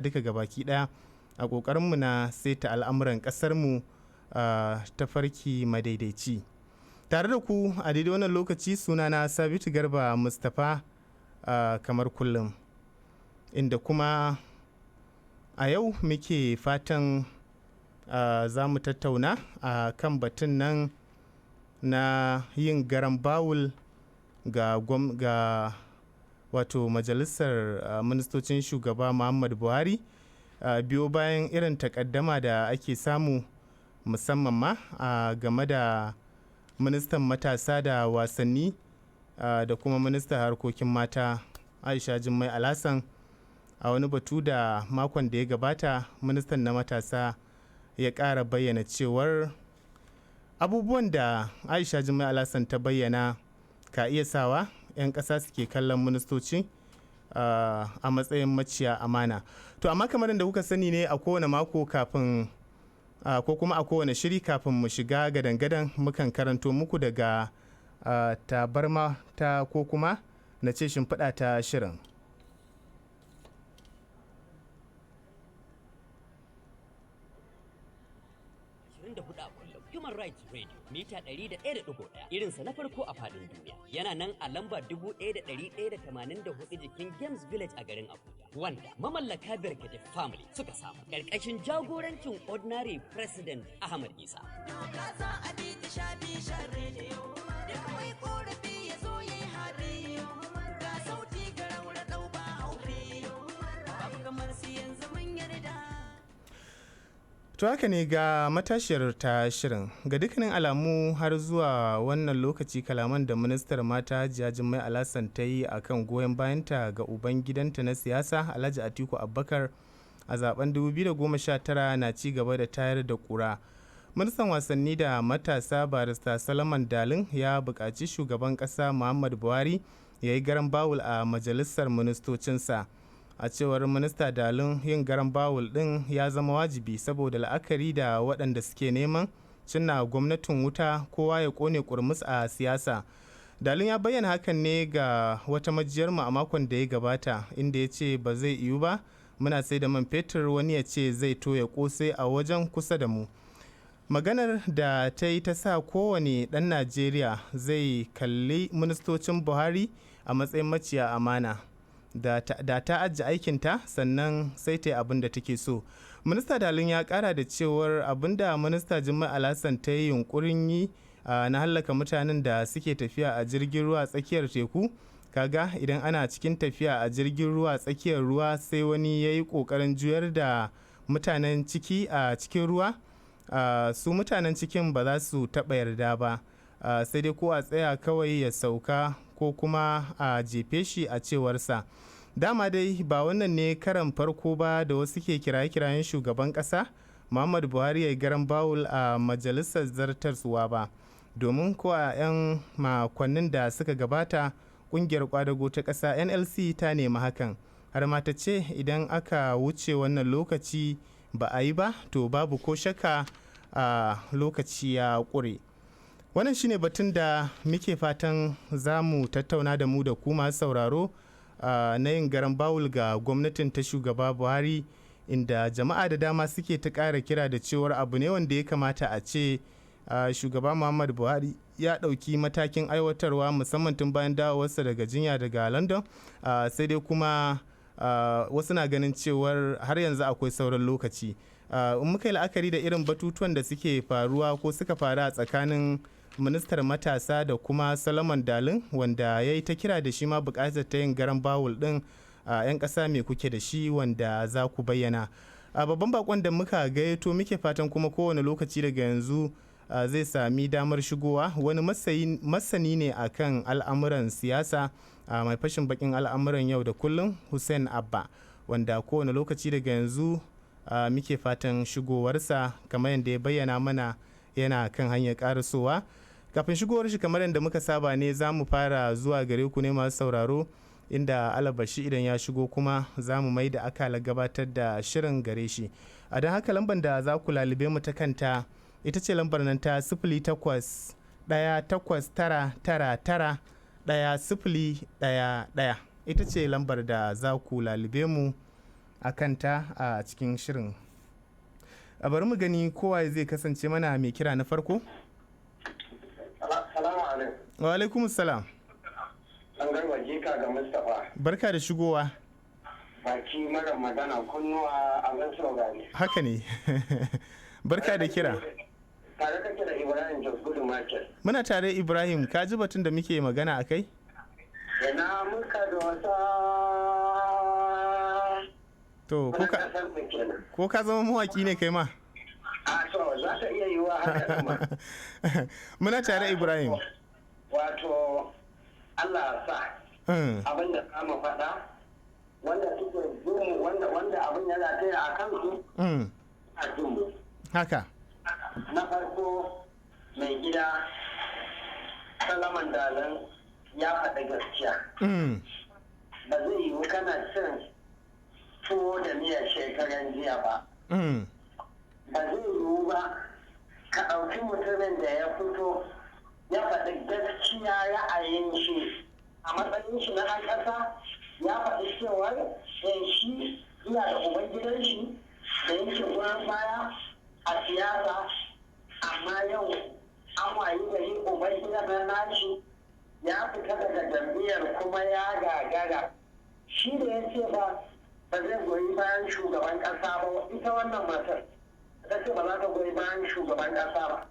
duka gabaki ɗaya a ƙoƙarinmu na saita al'amuran ƙasarmu ta farki madaidaici. Tare da ku a daidai wannan lokaci sunana Sabitu Garba Mustapha kamar kullum, inda kuma a yau muke fatan za mu tattauna a kan batun nan na yin garan bawul ga wato majalisar ministocin shugaba Muhammadu Buhari biyo bayan irin takaddama da ake samu musamman ma game da ministan matasa da wasanni da kuma ministan harkokin mata Aisha Jummai Alhassan a wani batu da makon da ya gabata ministan na matasa ya ƙara bayyana cewar abubuwan da Aisha Jummai Alhassan ta bayyana ka iya sawa 'yan ƙasa suke kallon ministoci a matsayin maciya amana. To amma kamar da kuka sani ne a kowane mako kafin ko kuma a kowane shiri kafin mu shiga gadan-gadan mukan karanto muku daga tabarma ta ko kuma na ce shimfiɗa ta shirin. Human Rights Radio mita 101.1 irinsa na farko a faɗin duniya yana nan a lamba 1184 jikin Games Village a garin Abuja, wanda mamallaka Berkete Family suka samu ƙarƙashin jagorancin Ordinary President Ahmad Isa. To haka ne ga matashiyar ta shirin ga dukkanin alamu har zuwa wannan lokaci kalaman da ministar mata Hajiya Jummai Alhassan ta yi a kan goyon bayanta ga uban gidanta na siyasa Alhaji Atiku Abubakar a zaben 2019 na ci gaba da tayar da kura. Ministan wasanni da matasa barista Salaman Dalin ya buƙaci shugaban ƙasa Muhammadu Buhari ya yi garan bawul a majalisar ministocinsa. A cewar minista Dalin yin garan bawul din ya zama wajibi saboda la'akari da waɗanda suke neman cinna gwamnatin wuta kowa ya kone kurmus a siyasa. Dalin ya bayyana hakan ne ga wata majiyar mu a makon da ya gabata inda ya ce ba zai iyu ba muna sai da man fetur wani ya ce zai toya kosai a wajen kusa da mu. Maganar da ta yi ta sa kowane ɗan Najeriya zai kalli ministocin Buhari a matsayin maciya amana. Da ta ajiye aikinta sannan sai ta yi abin da take so. Minista Dalin ya kara da cewar abin da minista Jummai Alhassan ta yi yunkurin yi na hallaka mutanen da suke tafiya a jirgin ruwa tsakiyar teku, kaga idan ana cikin tafiya a jirgin ruwa tsakiyar ruwa sai wani ya yi kokarin juyar da mutanen ciki a cikin ruwa, su mutanen cikin ba za su taɓa yarda ba, sai dai ko a tsaya kawai ya sauka ko kuma a jefe shi a cewarsa. Dama dai ba wannan ne karan farko ba da wasu ke kiraye-kirayen shugaban ƙasa Muhammadu Buhari ya yi garan bawul a majalisar zartarsuwa ba, domin ko a 'yan makonnin da suka gabata ƙungiyar kwadago ta ƙasa NLC ta nemi hakan, har ma ta ce idan aka wuce wannan lokaci ba a yi ba to babu ko shakka a lokaci ya ƙure. Wannan shine batun da muke fatan za mu tattauna da mu da ku masu sauraro na yin garan bawul ga gwamnatin ta shugaba Buhari, inda jama'a da dama suke ta ƙara kira da cewar abu ne wanda ya kamata a ce shugaba Muhammadu Buhari ya ɗauki matakin aiwatarwa musamman tun bayan dawowarsa daga jinya daga London, sai dai kuma wasu na ganin cewar har yanzu akwai sauran lokaci. In muka yi la'akari da irin batutuwan da suke faruwa ko suka faru a tsakanin ministar matasa da kuma Salaman Dalin, wanda ya yi ta kira da shi ma bukatar ta yin garan bawul din a 'yan ƙasa mai kuke da shi wanda za ku bayyana. A babban bakon da muka gayyato muke fatan kuma kowane lokaci daga yanzu zai sami damar shigowa, wani masani ne akan al'amuran siyasa, mai fashin bakin al'amuran yau da kullum, Hussein Abba, wanda kowane lokaci daga yanzu muke fatan shigowarsa kamar yadda ya bayyana mana yana kan hanyar karasowa. Kafin shigowar shi kamar yadda muka saba ne za mu fara zuwa gare ku ne masu sauraro, inda alabashi idan ya shigo kuma za mu mai da akala gabatar da shirin gare shi. A don haka lambar da za ku lalube mu ta kanta ita ce lambar nan ta 0819991011 ita ce lambar da za ku lalube mu a kanta a cikin shirin. A bari mu gani kowa zai kasance mana mai kira na farko. Salamu alaikum. Wa alaikum salam. An garba jika ga Mustapha. Barka da shigowa. Baki mara magana kunnuwa abin saurari. Haka ne. Barka da kira. Tare kake da Ibrahim Jos Gudu Market. Muna tare Ibrahim, ka ji batun da muke magana a kai? Ina muka dosa. To, ko ka zama mawaki ne kai ma? A so, za ta iya yiwuwa haka kuma. Muna tare Ibrahim. Wato, Allah sa abin da kama faɗa, wanda suke zumu, wanda abin yana taya a kansu, a zumu. Haka. Na farko, mai gida, Salaman Dalan ya faɗa gaskiya. Ba zai yiwu kana cin tuwo da miyar shekaran jiya ba. Ba zai yiwu ba ka ɗauki mutumin da ya fito ya faɗi gaskiya ra'ayin shi a matsayin shi na ɗan ƙasa, ya faɗi cewar shi iya da ubangidan shi da yake goyon baya a siyasa, amma yau an wayi gari ubangidan na nashi ya fita daga jam'iyyar kuma ya gagara. Shi da ya ce ba zai goyi bayan shugaban ƙasa ba, ita wannan matar ta ce ba za ta goyi bayan shugaban ƙasa ba.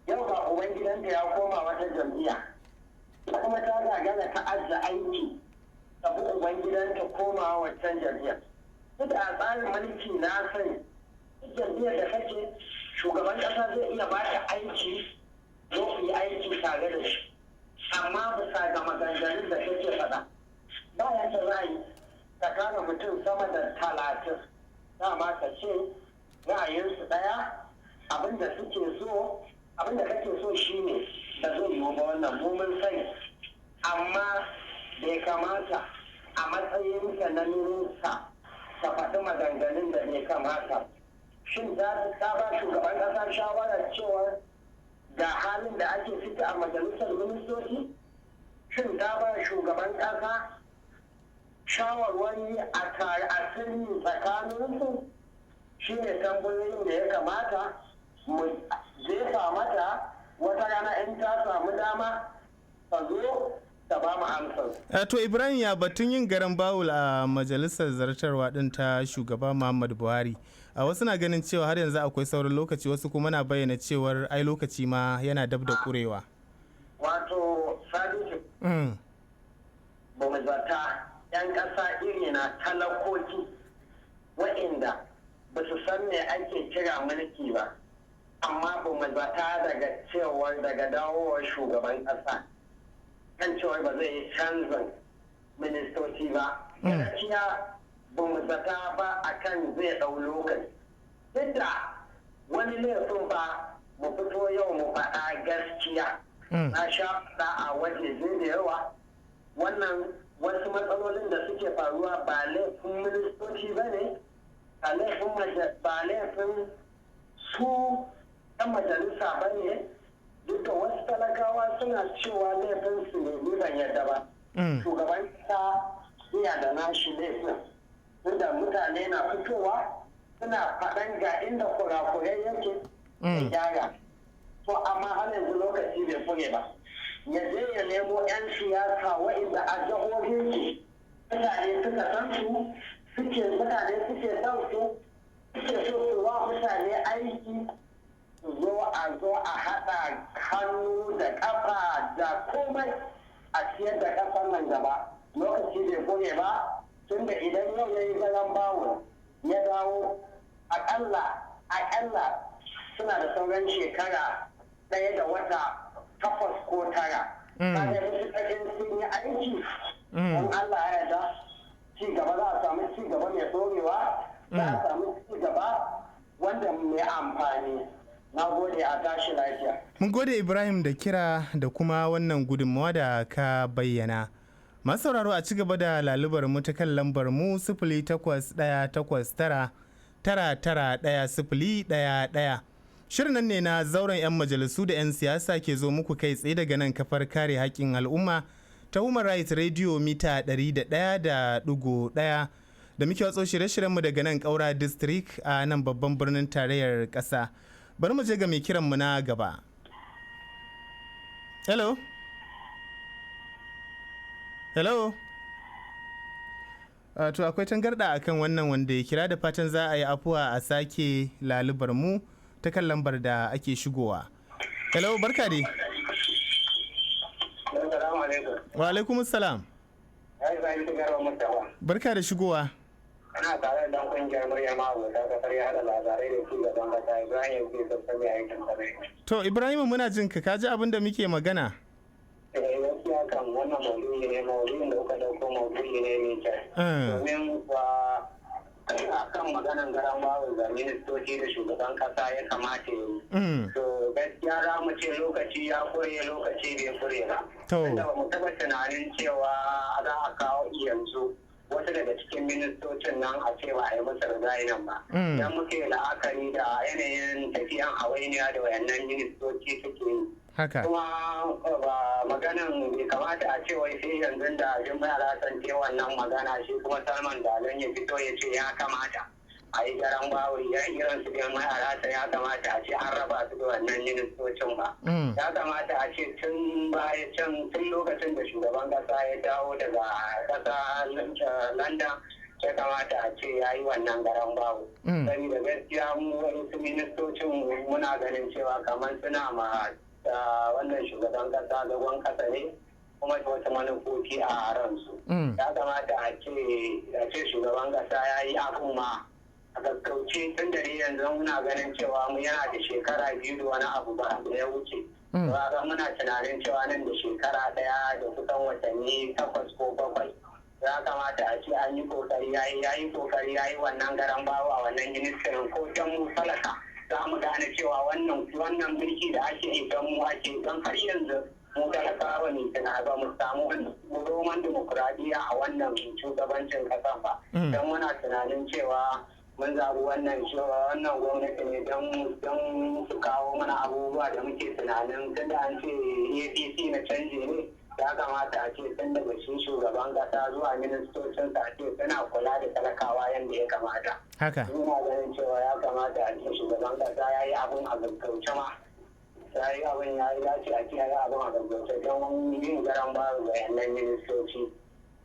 Yau ba ubangidanta ya koma wata jam'iyya, kuma ta gagara ta ajiye aiki ta bi ubangidanta komawa wancan jam'iyyar. Duk a tsarin mulki na sani, duk jam'iyyar da kake shugaban ƙasa zai iya ba ta aiki, zo ku yi aiki tare da shi. Amma bisa ga maganganun da kake faɗa, bayan da za a yi ka kare mutum sama da 30, dama ka ce ra'ayinsu ɗaya, abinda suke so, abinda kake so shine da zai yiwu ba, wannan mun sani. Amma bai kamata a matsayinka na minista ka faɗi maganganun da bai kamata. Shin za ta ba shugaban ƙasa shawarar cewa ga halin da ake ciki a majalisar ministoci? Shin ta ba shugaban ƙasa shawarwari a tare a sirri tsakaninsu? Shi ne tambayoyin da ya kamata mu jefa mata, wata rana in ta samu dama ta zo ta ba mu amsar. To Ibrahim, ya batun yin garan bawul a majalisar zartarwa ɗin ta shugaba Muhammadu Buhari. A wasu na ganin cewa har yanzu akwai sauran lokaci, wasu kuma na bayyana cewar ai lokaci ma yana dab da kurewa. Wato Sadisu, ba mu zata 'yan ƙasa iri na talakoki wa'inda ba su san me ake kira mulki ba, amma ba mu zata daga cewar daga dawowar shugaban ƙasa kan cewar ba zai yi canzan ministoci ba. Gaskiya ba mu zata ba a kan zai ɗau lokaci. Duk da wani laifin ba mu fito yau mu faɗa gaskiya. Na sha faɗa a waje da yawa, wannan wasu matsalolin da suke faruwa ba laifin ministoci ba ne, ba laifin su ɗan majalisa ba ne. Duk da wasu talakawa suna cewa laifin su ne, ni ban yadda ba. Shugaban kasa iya da nashi laifin. Tunda mutane na fitowa suna faɗan ga inda kurakurai yake da gyara. To amma har yanzu lokaci bai fure ba. Ya je ya nemo 'yan siyasa wa'inda a jihohin mutane suka san su, mutane suke son su, suke so su wa mutane aiki, zo a haɗa hannu da ƙafa da komai a ciyar da ƙasar nan gaba. Lokaci bai fure ba. Tunda idan yau ya yi garan bawo ya dawo, aƙalla suna da sauran shekara 1 da wata 8 ko 9. Kada musu ƙarfin sun yi aiki, don Allah ya da ci gaba, za a samu ci gaba mai ɗorewa, za a samu ci gaba wanda mai amfani. Na gode, a tashi lafiya. Mun gode Ibrahim da kira da kuma wannan gudunmawa da ka bayyana. Masu sauraro, a ci gaba da lalubar mu ta kan lambar mu 0819899101. Shirin nan ne na zauren 'yan majalisu da 'yan siyasa ke zo muku kai tsaye daga nan kafar kare haƙƙin al'umma ta Human Rights Radio mita 101.1 da muke watso shirye-shiryenmu daga nan Kaura District a nan babban birnin tarayyar ƙasa. Bari mu je ga mai kiranmu na gaba. Hello? Hello? To akwai tangarda akan wannan wanda ya kira, da fatan za a yi afuwa a sake lalubar mu ta kan lambar da ake shigowa. Hello, barka dai. Wa alaikum salam. Barka da shigowa. Ana tare da kungiyar murya ma'abota ta karya hada labarai da su gaban kasa Ibrahim ke sassan mai aikin sarai. To Ibrahim, muna jin ka ji abin da muke magana. Gaskiya kan wannan maudu'i ne, maudu'in da kuka dauko maudu'i ne mai kyau. Domin kuwa a kan maganan garan bawo ga ministoci da shugaban kasa ya kamata yi. To gaskiya za mu ce lokaci ya kure, lokaci bai kure ba. Tunda ba mu taba tunanin cewa za a kawo yanzu wasu daga cikin ministocin nan a cewa a yi musu rigayen ba. Idan muke la'akari da yanayin tafiyan hawainiya da wayannan ministoci suke yi. Kuma ba maganan bai kamata a ce wai sai yanzu da jin mai alasan ce wannan magana shi kuma Salman Dalon ya fito ya ce ya kamata a yi garan bawuri ya irin su da mai alasa ya kamata a ce an raba su da wannan ministocin ba. Ya kamata a ce tun baya can tun lokacin da shugaban kasa ya dawo daga kasa London ya kamata a ce ya yi wannan garan bawo. Saboda gaskiya mu wasu ministocin muna ganin cewa kamar suna ma wannan shugaban kasa zagon kasa ne kuma da wata manufofi a ransu. Ya kamata a ce shugaban kasa ya yi abun ma a gaggauce tun da yanzu muna ganin cewa mu yana da shekara 2 da wani abu ba da ya wuce. Ba muna tunanin cewa nan da shekara 1 da kusan watanni 8 ko 7 ya kamata a ce an yi kokari ya yi wannan garan bawo a wannan ministirin ko can mu talaka za mu gane cewa wannan mulki da ake yi don mu ake don har yanzu mu talakawa ne tana ba mu samu roman demokuraɗiyya a wannan shugabancin kasan ba. Don muna tunanin cewa mun zaɓi wannan gwamnati ne don su kawo mana abubuwa da muke tunanin tunda an ce APC na canji ne. Ya kamata a ce tun daga shi shugaban kasa zuwa ministocin sa ce suna kula da talakawa yadda ya kamata. Haka. Ina ganin cewa ya kamata a ce shugaban kasa ya yi abun a gaggauce ma. Ya yi abun ya yi dace a ce ya yi abun a gaggauce don yin garan baro ga yannan ministoci.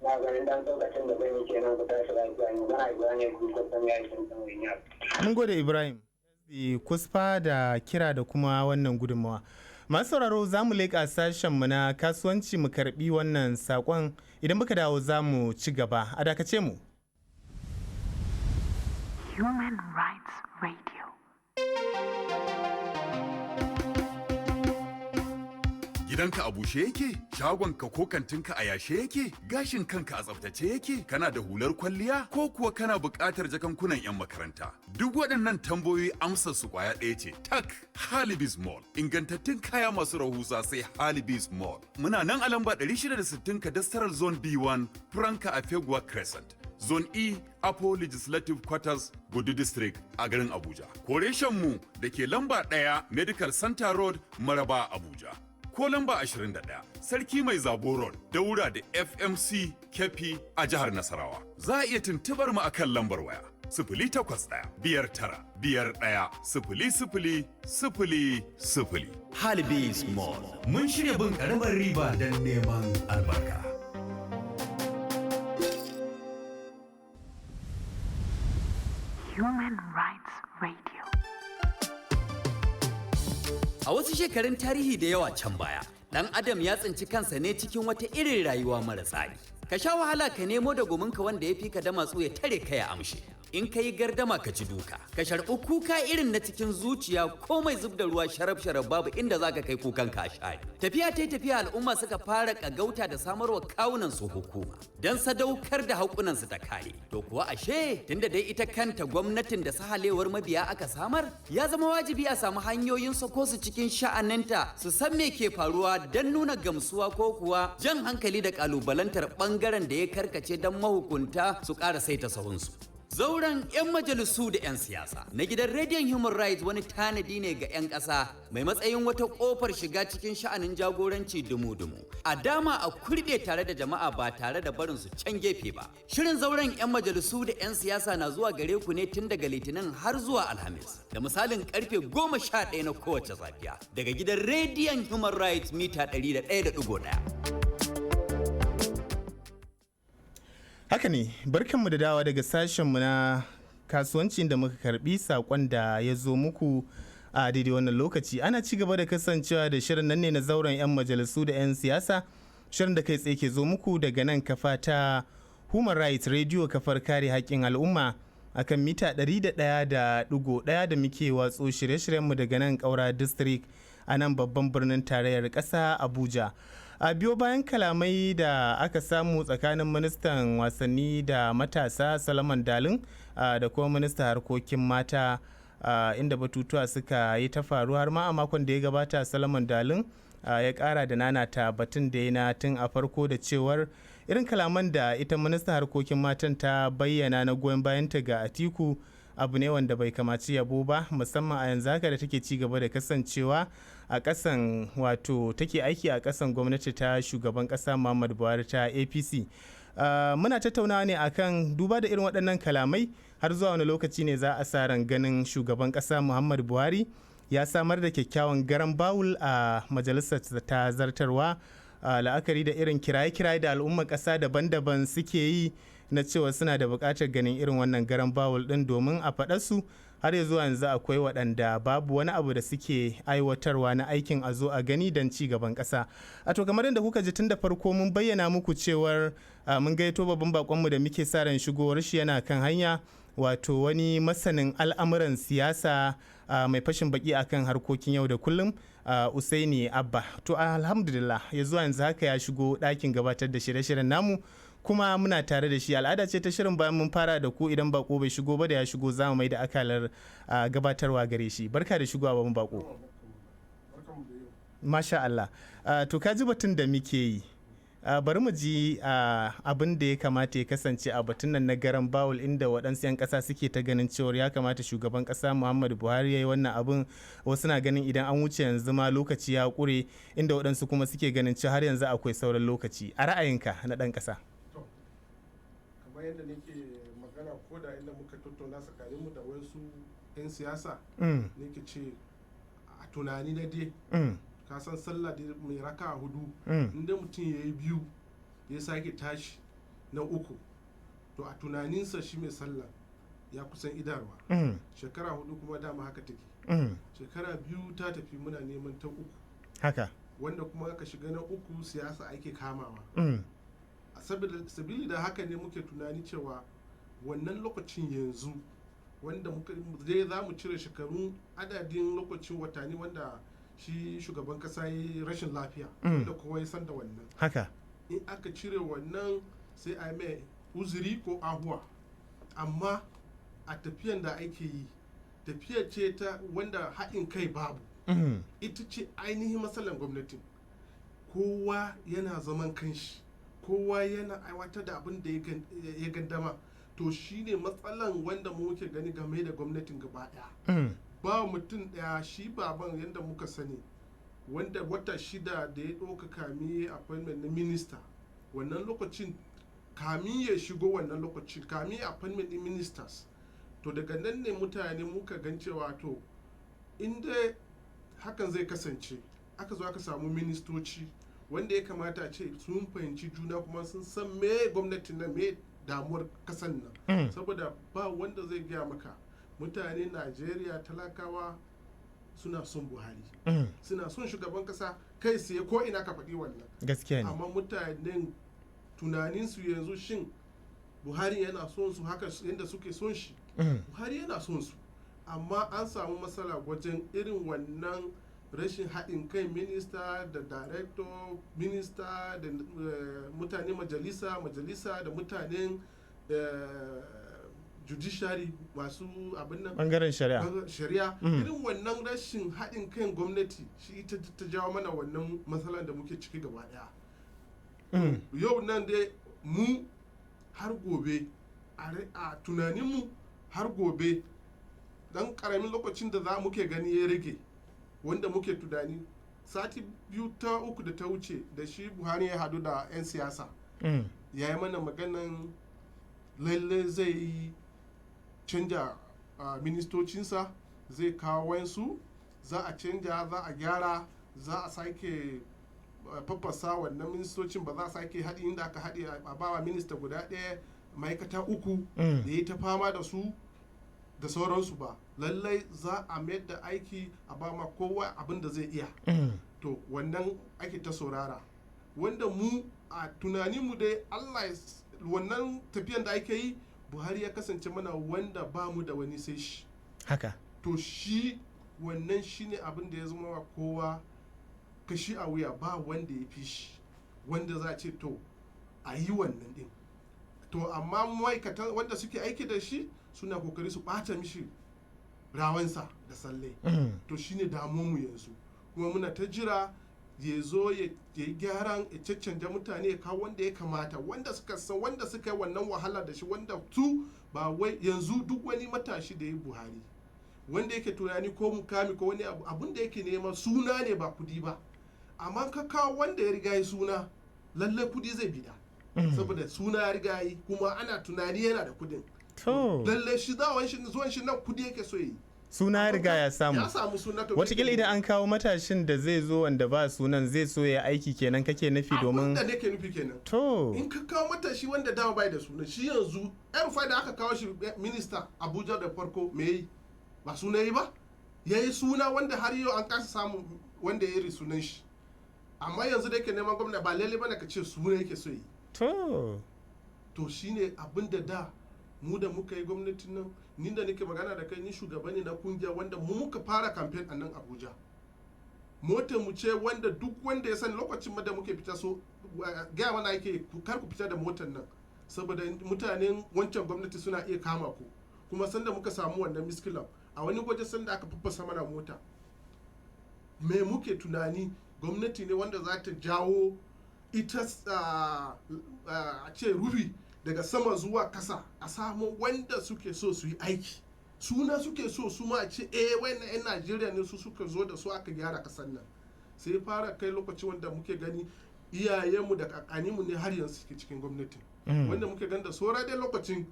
Na ganin dan lokacin da zai yi kenan ku tashi lafiya ne gana Ibrahim ku kusan ya yi sun ya. Mun gode Ibrahim. Kusfa da kira da kuma wannan gudunmawa. Masu sauraro za mu leƙa sashenmu na kasuwanci mu karɓi wannan saƙon, idan muka dawo za mu ci gaba, a dakace mu. Human Rights Radio. Gidanka a bushe yake? Shagonka ko kantinka a yashe yake? Gashin kanka a tsaftace yake? Kana da hular kwalliya? Ko kuwa kana buƙatar jakankunan 'yan makaranta? Duk waɗannan tambayoyi amsar su kwaya ɗaya ce, tak Halibis Mall. Ingantattun kaya masu rahusa sai Halibis Mall. Muna nan a lamba 660 Cadastral Zone B1, Franca Afegua Crescent. Zone E, Apo Legislative Quarters, Gudu District a garin Abuja. Koreshenmu da ke lamba 1 Medical Center Road, Maraba, Abuja. Ko lamba 21 Sarki Mai Zabo Road, Daura da FMC Kefi a jihar Nasarawa. Za a iya tuntubar mu akan lambar waya 081-59-51-00-00. Halibis Mall. Mun shirya bin karamar riba don neman albarka. Human Rights Radio. A wasu shekarun tarihi da yawa can baya, ɗan Adam ya tsinci kansa ne cikin wata irin rayuwa mara tsari. Ka sha wahala ka nemo da guminka wanda ya fi ka da matsu ya tare ka ya amshe. In ka yi gardama ka ci duka, ka sharɓi kuka irin na cikin zuciya komai zub da ruwa sharaf-sharaf babu inda za ka kai kukan ka share. Tafiya ta tafiya al'umma suka fara ƙagauta da samarwa kawunan su hukuma don sadaukar da haƙunansu ta kare. To kuwa ashe tunda dai ita kanta gwamnatin da sahalewar mabiya aka samar, ya zama wajibi a samu hanyoyin sako su cikin sha'aninta su san me ke faruwa don nuna gamsuwa ko kuwa jan hankali da ƙalubalantar ɓangaren da ya karkace don mahukunta su ƙara saita sahunsu. Zauren 'yan majalisu da 'yan siyasa na gidan Radiant Human Rights wani tanadi ne ga 'yan ƙasa mai matsayin wata ƙofar shiga cikin sha'anin jagoranci dumu-dumu. A dama a kurɓe tare da jama'a ba tare da barin su can gefe ba. Shirin zauren 'yan majalisu da 'yan siyasa na zuwa gare ku ne tun daga Litinin har zuwa Alhamis da misalin karfe 11 na kowace safiya daga gidan Radiant Human Rights mita 101.1. Haka ne, barkanmu da dawa daga sashenmu na kasuwanci da muka karbi sakon da ya zo muku a daidai wannan lokaci. Ana ci gaba da kasancewa da shirin nan ne na zauren 'yan majalisu da 'yan siyasa, shirin da kai tsaye ke zo muku daga nan kafa ta Human Rights Radio, kafar kare haƙƙin al'umma akan mita 101.1 da muke watso shirye-shiryenmu daga nan Kaura District a nan babban birnin tarayyar ƙasa Abuja. A biyo bayan kalamai da aka samu tsakanin ministan wasanni da matasa Salaman Dalin da kuma ministan harkokin mata, inda batutuwa suka yi ta faru har ma a makon da ya gabata Salaman Dalin ya kara da nanata batun da yana tun a farko da cewar irin kalaman da ita ministan harkokin matan ta bayyana na goyon bayanta ga Atiku abu ne wanda bai kamaci yabo ba, musamman a yanzu haka da take ci gaba da kasancewa a kasan, wato take aiki a kasan gwamnati ta shugaban kasa Muhammadu Buhari ta APC. Muna tattaunawa ne akan duba da irin waɗannan kalamai har zuwa wani lokaci ne za a sa ran ganin shugaban kasa Muhammadu Buhari ya samar da kyakkyawan garan bawul a majalisar ta zartarwa, la'akari da irin kiraye-kiraye da al'ummar ƙasa daban-daban suke yi na cewa suna da buƙatar ganin irin wannan garan bawul ɗin, domin a faɗarsu har ya zuwa yanzu akwai waɗanda babu wani abu da suke aiwatarwa na aikin a zo a gani don ci gaban ƙasa. A to kamar yadda kuka ji tun da farko mun bayyana muku cewar mun gaito babban bakonmu da muke sa ran shigowar shi yana kan hanya, wato wani masanin al'amuran siyasa mai fashin baki akan harkokin yau da kullum, Usaini Abba. To alhamdulillah ya zuwa yanzu haka ya shigo ɗakin gabatar da shirye-shiryen namu, kuma muna tare da shi. Al'ada ce ta shirin bayan mun fara da ku, idan bako bai shigo ba da ya shigo za mu mai da akalar gabatarwa gare shi. Barka da shigowa babban bako. Masha Allah. To ka ji batun da muke yi, bari mu ji abin da ya kamata ya kasance a batun nan na garan bawul, inda waɗansu 'yan ƙasa suke ta ganin cewar ya kamata shugaban ƙasa Muhammadu Buhari ya yi wannan abin. Wasu na ganin idan an wuce yanzu ma lokaci ya ƙure, inda waɗansu kuma suke ganin cewa har yanzu akwai sauran lokaci. A ra'ayinka na ɗan ƙasa. Kamar yadda nake magana ko da inda muka tattauna tsakaninmu da wasu 'yan siyasa, nake ce a tunani na dai ka san sallah da mai raka hudu, inda mutum ya yi biyu ya sake tashi na uku, to a tunaninsa shi mai sallah ya kusan idarwa. Shekara hudu kuma dama haka take, shekara biyu ta tafi muna neman ta uku haka, wanda kuma aka shiga na uku siyasa ake kamawa. A sabili da haka ne muke tunani cewa wannan lokacin yanzu wanda zai za mu cire shekarun adadin lokacin watanni wanda shi shugaban kasa yi rashin lafiya, da kowa ya san da wannan haka, in aka cire wannan sai a mai uzuri ko ahuwa. Amma a tafiyan da ake yi, tafiya ce ta wanda haɗin kai babu, ita ce ainihin matsalar gwamnatin. Kowa yana zaman kanshi, kowa yana aiwatar da abin da ya gandama, to shine matsalan wanda muke gani game da gwamnatin gaba ɗaya. Ba mutum ɗaya, shi baban yadda muka sani, wanda wata shida da ya ɗauka kami appointment na minista, wannan lokacin kami ya shigo, wannan lokacin kami appointment in ministers, to daga nan ne mutane muka gan cewa to inda hakan zai kasance, aka zo aka samu ministoci wanda ya kamata ce sun fahimci juna kuma sun san me gwamnatin nan, me damuwar kasan nan, saboda ba wanda zai gaya maka mutane Najeriya talakawa suna son Buhari, suna son shugaban kasa kai sai ko ina ka faɗi wannan gaskiya ne. Amma mutanen tunaninsu yanzu, shin Buhari yana son su haka yadda suke son shi? Buhari yana son su, amma an samu matsala wajen irin wannan rashin haɗin kai, minista da director, minista da mutane majalisa da mutanen judiciary, masu abin nan bangaren shari'a. Irin wannan rashin haɗin kan gwamnati shi ita ta jawo mana wannan matsalar da muke ciki gaba daya. Yau nan dai mu har gobe a tunaninmu har gobe dan karamin lokacin da za muke gani ya rage wanda muke tunani sati 2-3 da ta wuce da shi Buhari ya hadu da 'yan siyasa ya yi mana maganan lalle zai canja ministocinsa zai kawo wayansu za a canja za a gyara za a sake faffasa wannan ministocin ba za a sake haɗi inda aka haɗe a bawa minista guda ɗaya ma'aikata 3 da ya ta fama da su da sauransu ba lallai za a mayar da aiki a ba ma kowa abin da zai iya to wannan ake ta saurara wanda mu a tunaninmu dai Allah wannan tafiyan da ake yi Buhari ya kasance mana wanda ba mu da wani sai shi haka to shi wannan shine abin da ya zama wa kowa kashi a wuya ba wanda ya fi shi wanda za a ce to a yi wannan din to amma ma'aikatan wanda suke aiki da shi suna kokari su ɓata mishi rawansa da tsalle to shine damuwanmu yanzu kuma muna ta jira ya zo ya yi gyaran ya caccanja mutane ya kawo wanda ya kamata wanda suka san wanda suka yi wannan wahala da shi wanda su ba wai yanzu duk wani matashi da ya yi Buhari wanda yake tunani ko mukami ko wani abun da yake nema suna ne ba kudi ba amma ka kawo wanda ya riga yi suna lalle kudi zai bida saboda suna ya riga yi kuma ana tunani yana da kudin lalle shi zuwan shi nan kudi yake so yi suna ya riga ya samu suna watakila idan an kawo matashin da zai zo wanda ba sunan zai so ya aiki kenan kake nufi domin da nake nufi kenan to in ka kawo matashi wanda dama bai da sunan shi yanzu yan da aka kawo shi minista Abuja da farko me yi ba suna yi ba ya yi suna wanda har yau an kasa samun wanda ya yi sunan shi amma yanzu da yake neman gwamna ba lalle bane ka ce suna yake so yi to shine abin da mu da muka yi gwamnatin nan ni da nake magana da kai ni shugaba ne na kungiya wanda mu muka fara campaign a nan Abuja motar mu ce wanda duk wanda ya sani lokacin da muke fita so gaya mana yake kar ku fita da motar nan saboda mutanen wancan gwamnati suna iya kama ku kuma sanda muka samu wannan miskilan a wani gwaje sanda aka faffasa mana mota me muke tunani gwamnati ne wanda za ta jawo ita a ce rufi daga sama zuwa kasa a samu wanda suke so su yi aiki suna suke so su ma a ce wannan 'yan Najeriya ne su suka zo da su aka gyara kasan nan sai fara kai lokaci wanda muke gani iyayenmu da kakanninmu ne har yanzu suke cikin gwamnati wanda muke gani da saura dai lokacin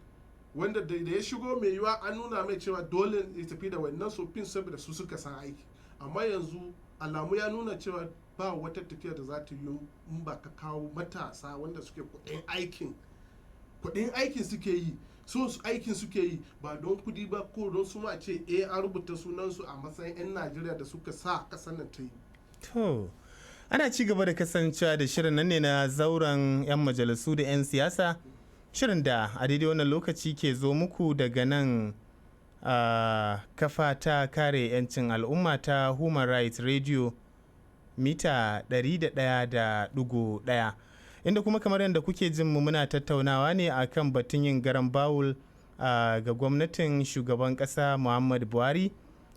wanda da ya shigo mai yiwa an nuna mai cewa dole ya tafi da wannan sofin saboda su suka san aiki amma yanzu alamu ya nuna cewa ba wata tafiya da za ta yi in ba ka kawo matasa wanda suke kudin aikin suke yi so aikin suke yi ba don kudi ba ko don su ma ce an rubuta sunansu a matsayin 'yan Najeriya da suka sa kasar nan ta yi to ana ci gaba da kasancewa da shirin nan ne na zauren 'yan majalisu da 'yan siyasa shirin da a daidai wannan lokaci ke zo muku daga nan kafa ta kare 'yancin al'umma ta Human Rights Radio mita 101.1 inda kuma kamar yadda kuke jin mu muna tattaunawa ne akan batun yin garan bawul ga gwamnatin shugaban kasa Muhammadu Buhari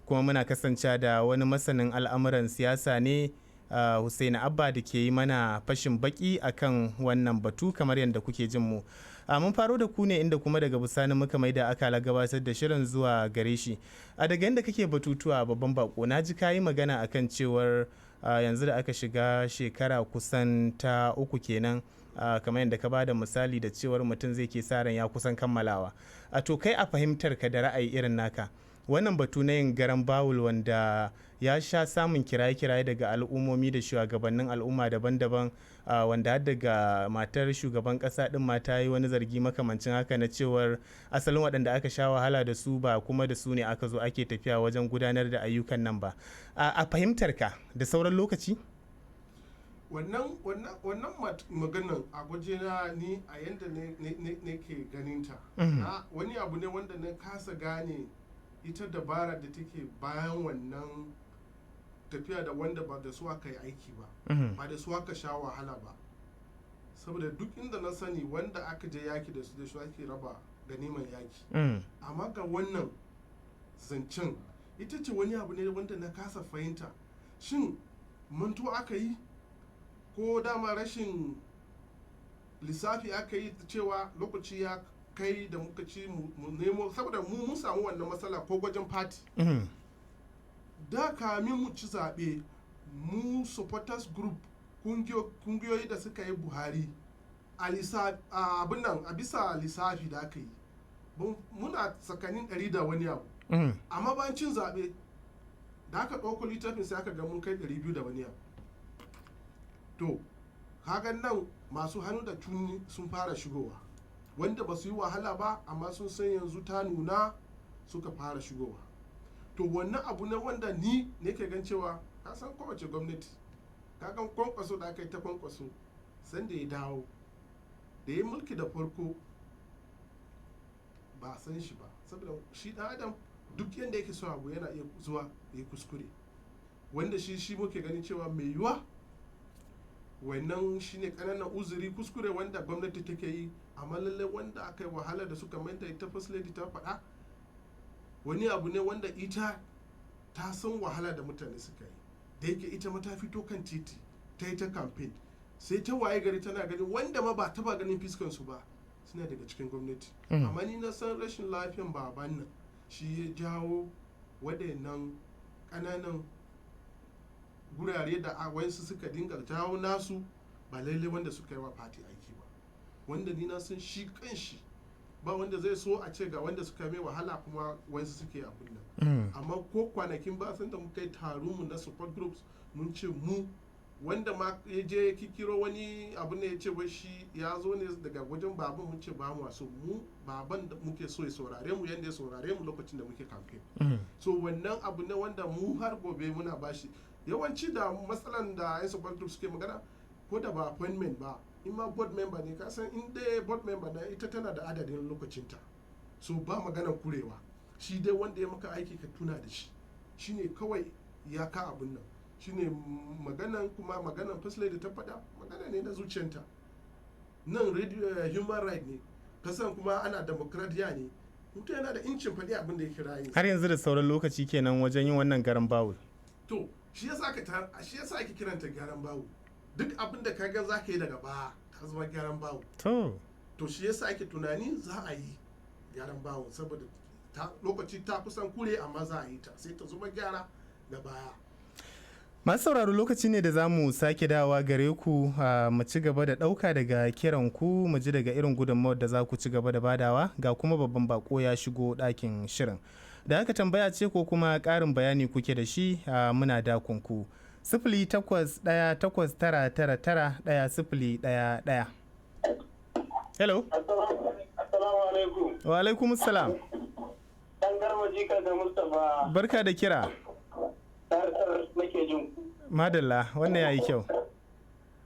kuma muna kasancewa da wani masanin al'amuran siyasa ne Hussaini Abba da ke yi mana fashin baki akan wannan batu kamar yadda kuke jin mu. Mun faro da ku ne inda kuma daga bisani muka mai da akala gabatar da shirin zuwa gare shi. A daga inda kake batutuwa babban bako na ji kayi magana akan cewar yanzu da aka shiga shekara kusan ta 3 kenan kamar yadda ka bada misali da cewar mutum zai ke sa ran ya kusan kammalawa. To kai a fahimtar ka da ra'ayi irin naka wannan batu na yin garan bawul wanda ya sha samun kiraye-kiraye daga al'ummomi da shugabannin al'umma daban-daban wanda har daga matar shugaban kasa din ma ta yi wani zargi makamancin haka na cewar asalin waɗanda aka sha wahala da su ba kuma da su ne aka zo ake tafiya wajen gudanar da ayyukan nan ba a fahimtar ka da sauran lokaci wannan maganan a na ni a yadda ne ke ganinta wani abu ne wanda na kasa gane ita dabara da take bayan wannan tafiya da wanda ba da su aka yi aiki ba ba da su aka sha wahala ba saboda duk inda na sani wanda aka je yaki da su ake raba ganiman yaki amma ga wannan zancen ita ce wani abu ne wanda na kasa fahimta shin manto aka yi ko dama rashin lissafi aka yi cewa lokaci kai da muka ci mu nemo saboda mun samu wannan matsala ko gwajin party da kamin mu ci zaɓe mu supporters group kungiyoyi da suka yi buhari a bisa lissafi da aka yi muna tsakanin 100 da wani abu amma bayan cin zaɓe da aka ɗauko littafin sai aka ga mun kai 200 da wani abu to hagan nan masu hannu da tuni sun fara shigowa wanda ba su yi wahala ba amma sun san yanzu ta nuna suka fara shigowa to wannan abu ne wanda ni ne ke gan cewa ka san kowace gwamnati ka gan kwankwaso da aka yi ta kwankwaso sanda ya dawo da ya mulki da farko ba a san shi ba saboda shi dan adam duk yadda yake so abu yana iya zuwa ya kuskure wanda shi muke ganin cewa mai yiwa wannan shine kananan uzuri kuskure wanda gwamnati take yi amma lalle wanda aka yi wahala da suka manta ita first lady ta faɗa wani abu ne wanda ita ta san wahala da mutane suka yi da yake ita ma ta fito kan titi ta yi ta campaign sai ta waye gari tana gani wanda ma ba taba ganin fiskansu ba suna daga cikin gwamnati amma ni na san rashin lafiyan baban nan shi ya jawo waɗannan ƙananan gurare da wayansu suka dinga jawo nasu ba lalle wanda suka yi wa fati aiki ba wanda ni na san shi kanshi ba wanda zai so a ce ga wanda suka mai wahala kuma wayansu suke abin nan amma ko kwanakin ba sun da muka yi taron mu na support groups mun ce mu wanda ma ya je ya kikiro wani abu ne ya ce wai shi ya zo ne daga wajen baban mun ce ba mu so mu baban da muke so ya saurare mu yanda ya saurare mu lokacin da muke campaign so wannan abu ne wanda mu har gobe muna bashi yawanci da matsalan da yan support group suke magana ko da ba appointment ba in ma board member ne ka san in dai board member na ita tana da adadin lokacinta so ba magana kurewa shi dai wanda ya maka aiki ka tuna da shi shine kawai ya ka abun nan shine maganan first lady ta faɗa magana ne na zuciyanta nan human right ne kasan kuma ana demokradiya ne mutum yana da incin faɗi abin da ya kira yi har yanzu da sauran lokaci kenan wajen yin wannan garan bawul to shi yasa ake kiranta gyaran bawu duk abin da kaga za ka yi daga baya ka zama gyaran bawu to shi yasa ake tunani za a yi gyaran bawu saboda lokaci ta kusan kure amma za a yi ta sai ta zama gyara da baya. Masu sauraro lokaci ne da za mu sake dawa gare ku mu ci gaba da ɗauka daga kiran ku mu ji daga irin gudunmawar da za ku ci gaba da badawa ga kuma babban bako ya shigo ɗakin shirin. Da haka tambaya ce ko kuma ƙarin bayani kuke da shi muna dakon ku. 08189991011. Hello. Assalamu alaikum. Wa alaikum salam. Dan garba jika da Mustapha. Barka da kira. Nake jin ku. Madalla wannan yayi kyau.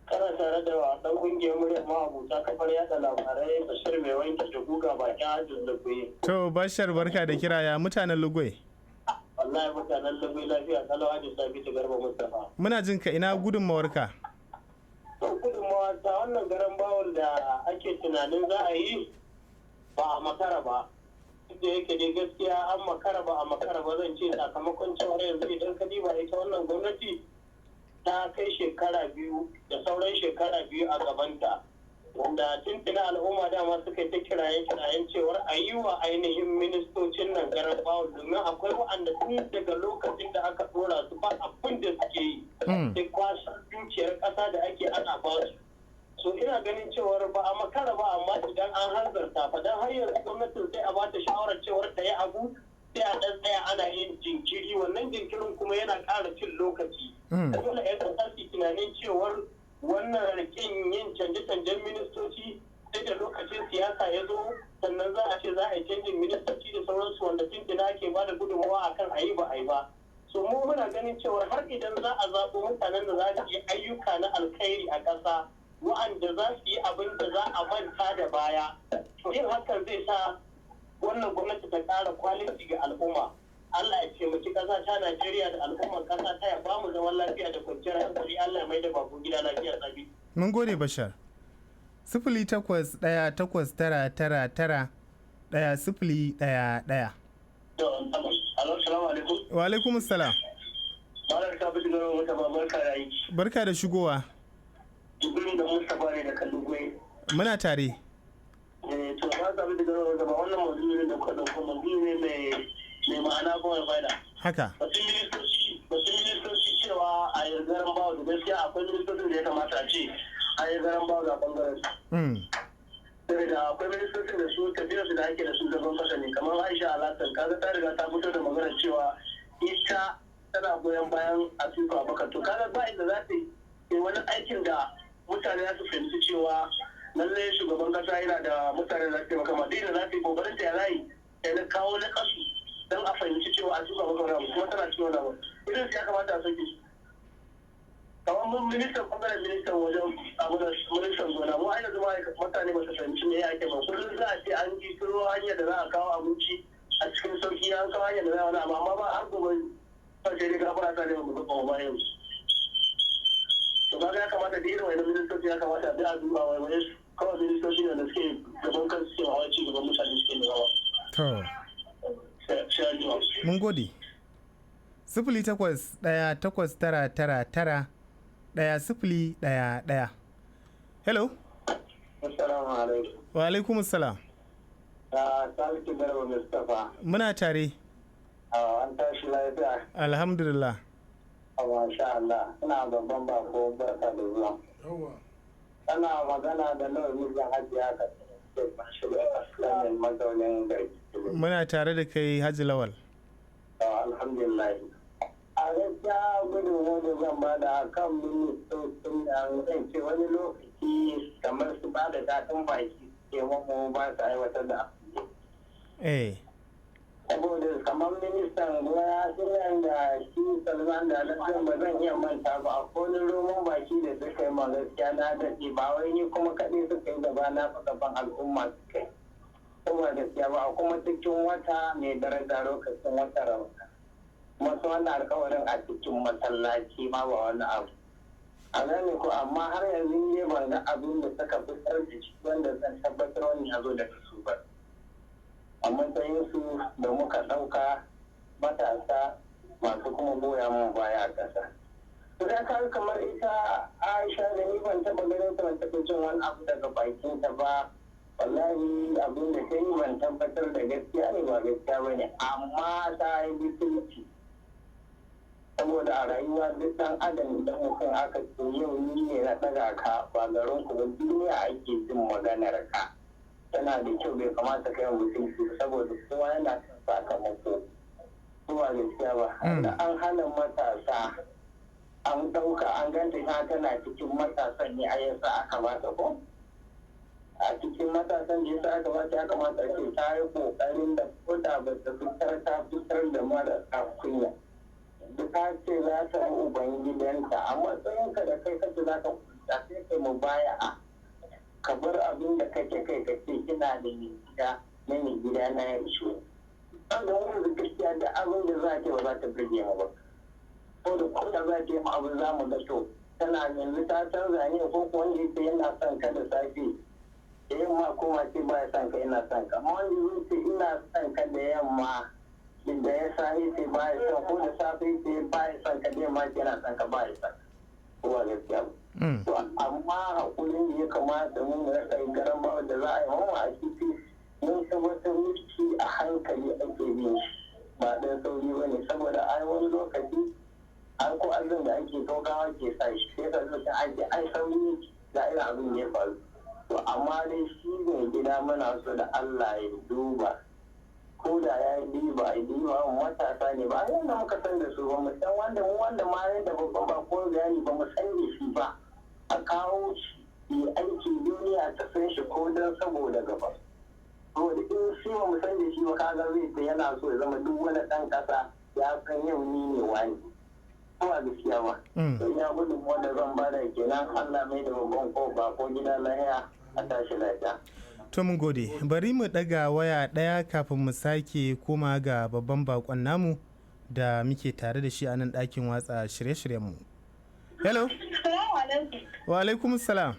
Kana tare da dan kungiyar muryar ma'abuta kafar yada labarai Bashir mai wanki da guga bakin hajjin Lugoi. To Bashir barka da kira ya mutanen Lugoi. Wallahi mutanen Lugoi lafiya kalau hajjin Sabi ta garba Mustapha. Muna jin ka ina gudunmawarka. To gudunmawa ta wannan garan bawul da ake tunanin za a yi ba a makara ba. Da yake dai gaskiya an makara ba a makara ba zan ce sakamakon cewar yanzu idan ka diba ita wannan gwamnati ta kai shekara biyu da sauran shekara biyu a gabanta wanda tuntuna al'umma dama suka yi ta kirayen cewar a yi wa ainihin ministocin nan garan bawul domin akwai wa'anda tun daga lokacin da aka dora su ba abin da suke yi sai kwasar dukiyar ƙasa da ake ana ba su so ina ganin cewar ba a makara ba amma idan an hanzarta fa dan har yanzu gwamnatin sai a bata shawarar cewar ta yi abu sai a dan tsaya ana yin jinkiri wannan jinkirin kuma yana ƙara cin lokaci dole yan ƙasa su tunanin cewar wannan rikin yin canje-canjen ministoci sai da lokacin siyasa ya zo sannan za a ce za a yi canjin ministoci da sauransu wanda tuntuna ake ba da gudunmawa akan a yi ba a yi ba so mu muna ganin cewar har idan za a zaɓo mutanen da za su yi ayyuka na alkhairi a ƙasa wa'anda za su yi abin da za a manta da baya yin hakan zai sa wannan gwamnati ta ƙara kwaliti ga al'umma Allah ya taimaki ƙasa ta Najeriya da al'ummar ƙasa ta ya ba mu zaman lafiya da kwanciyar hankali Allah ya mai da babu gida lafiya Sabi. Mun gode Bashar. 08199991011. Wa alaikum salam. Barka da shigowa. Jibrin da Mustapha ne da Kallugwai. Muna tare. To ba sa bi da gaba wannan maudu'i da kuka dauko maudu'i ne mai ma'ana kuma mai faida. Haka. Batun ministoci cewa a yi garan bawa da gaskiya akwai ministocin da ya kamata a ce a yi garan bawa da bangaren su. Saboda akwai ministocin da su tafiyar su da ake da su gaban kasa ne kamar Aisha Alhassan kaga ta riga ta fito da magana cewa ita tana goyon bayan Atiku Abubakar to kaga ba inda za ta yi wani aikin da mutane za su fahimci cewa lallai shugaban kasa yana da mutane da su taimaka ma dai da za ta yi kokarin ta ya layi ya kawo na kasu don a fahimci cewa Atiku Abubakar kuma tana ciwon abu idan ya kamata a sauke shi kamar ministan bangaren ministan wajen abu da ministan gona mu aina zama mutane ba su fahimci me ake ba kullum za a ce an ji turo hanyar da za a kawo abinci a cikin sauki an kawo hanyar da za a wani amma ba har gobe ba sai dai gafara ta ne ba mu ga ba yau to ba ya kamata da irin wani ministoci ya kamata da a duba wani kawai ministoci da suke gaban kansu suke hawa ci gaban mutane suke da rawa to mun gode 08189991011. Hello. Assalamu alaikum. Wa alaikum assalam. Salisu Garba Mustapha. Muna tare. An tashi lafiya. Alhamdulillah. Masha Allah. Ina babban bako barka da zuwa. Ana magana da nawa mijin hajiya ka ce shirin mazaunin gari. Muna tare da kai Haji Lawal. Alhamdulillah. A gaskiya gudunmu da zan ba da kan ministocin da zan ce wani lokaci kamar su ba da daɗin baki ke mamu ba su aiwatar da abu. Saboda kamar ministan goya sunan da shi Salman da Alhassan ba zan iya manta ba a kolin roman baki da suka yi ma gaskiya na daɗe ba wai ni kuma kaɗai suka yi gaba na fi gaban al'umma suka yi. Saboda gaskiya ba a kuma cikin wata mai daraja lokacin wata ramadan. Masu wannan alkawarin a cikin masallaci ma ba wani abu a gane ko amma har yanzu ne ban ga abin da suka fitar da shi wanda zan tabbatar wani ya zo daga su ba a matsayin su da muka ɗauka matasa masu kuma goya mun baya a ƙasa to da ka kamar ita Aisha da ni ban taɓa ganin ta ban taɓa jin wani abu daga bakin ta ba wallahi abin da ta yi ban tabbatar da gaskiya ne ba gaskiya ba ne amma ta yi bitilci saboda a rayuwa duk ɗan adam idan mutum aka ce yau ni ne na ɗaga ka ba garin ku ba duniya ake jin maganar ka tana da kyau bai kamata kai mutum saboda kowa yana son sakamako zuwa gaskiya ba da an hana matasa an ɗauka an ganta ta tana cikin matasan ne a yasa aka bata ko a cikin matasan da yasa aka bata ya kamata ce ta yi ƙoƙarin da koda ba ta fitar da marasa kunya ta ce za ta yi ubangidanta a matsayinka da kai kace za ka kunta sai kai mu baya a ka bar abin da kake kai ka ce kina da mai gida na mai gida na ya ishe wanda wani gaskiya da abin da za ta ba za ta birge mu ba ko da kuma za ta yi mu abin za mu ga to tana yanzu ta canza ne ko kuwa wanda yake yana son ka da safe da yamma ko ma ce ba ya son ka yana son ka amma wanda zai ce ina son ka da yamma da ya sani sai ba ya son ko da safe sai ba ya son ka dai ma yana son ka ba ya son kowa gaskiya to amma hakurin da ya kamata mun rasa garan ba da za a yi mawa a ciki mun tabbatar miki a hankali ake bin ba dan sauri ba ne saboda ai wani lokaci an ko azan da ake gaugawa ke sa shi sai ka lokacin ake ai sauri da irin abin da ya faru to amma dai shi ne gida muna so da Allah ya duba ko da ya yi diba matasa ne ba yadda muka san da su ba mu san wanda ma yadda babban ba ko gani ba mu san da shi ba a kawo shi yi aiki duniya ta san shi ko don saboda gaba saboda in shi ba mu san da shi ba kaga zai ta yana so ya zama duk wani ɗan ƙasa ya san yau ni ne wani kuma gaskiya ba to ya gudun wanda zan bada kenan Allah mai da babban ko ba ko gida lahiya a tashi lafiya. To mun gode, bari mu ɗaga waya ɗaya kafin mu sake koma ga babban bakon namu da muke tare da shi a nan ɗakin watsa shirye-shiryenmu. Hello? Wa alaikum salam.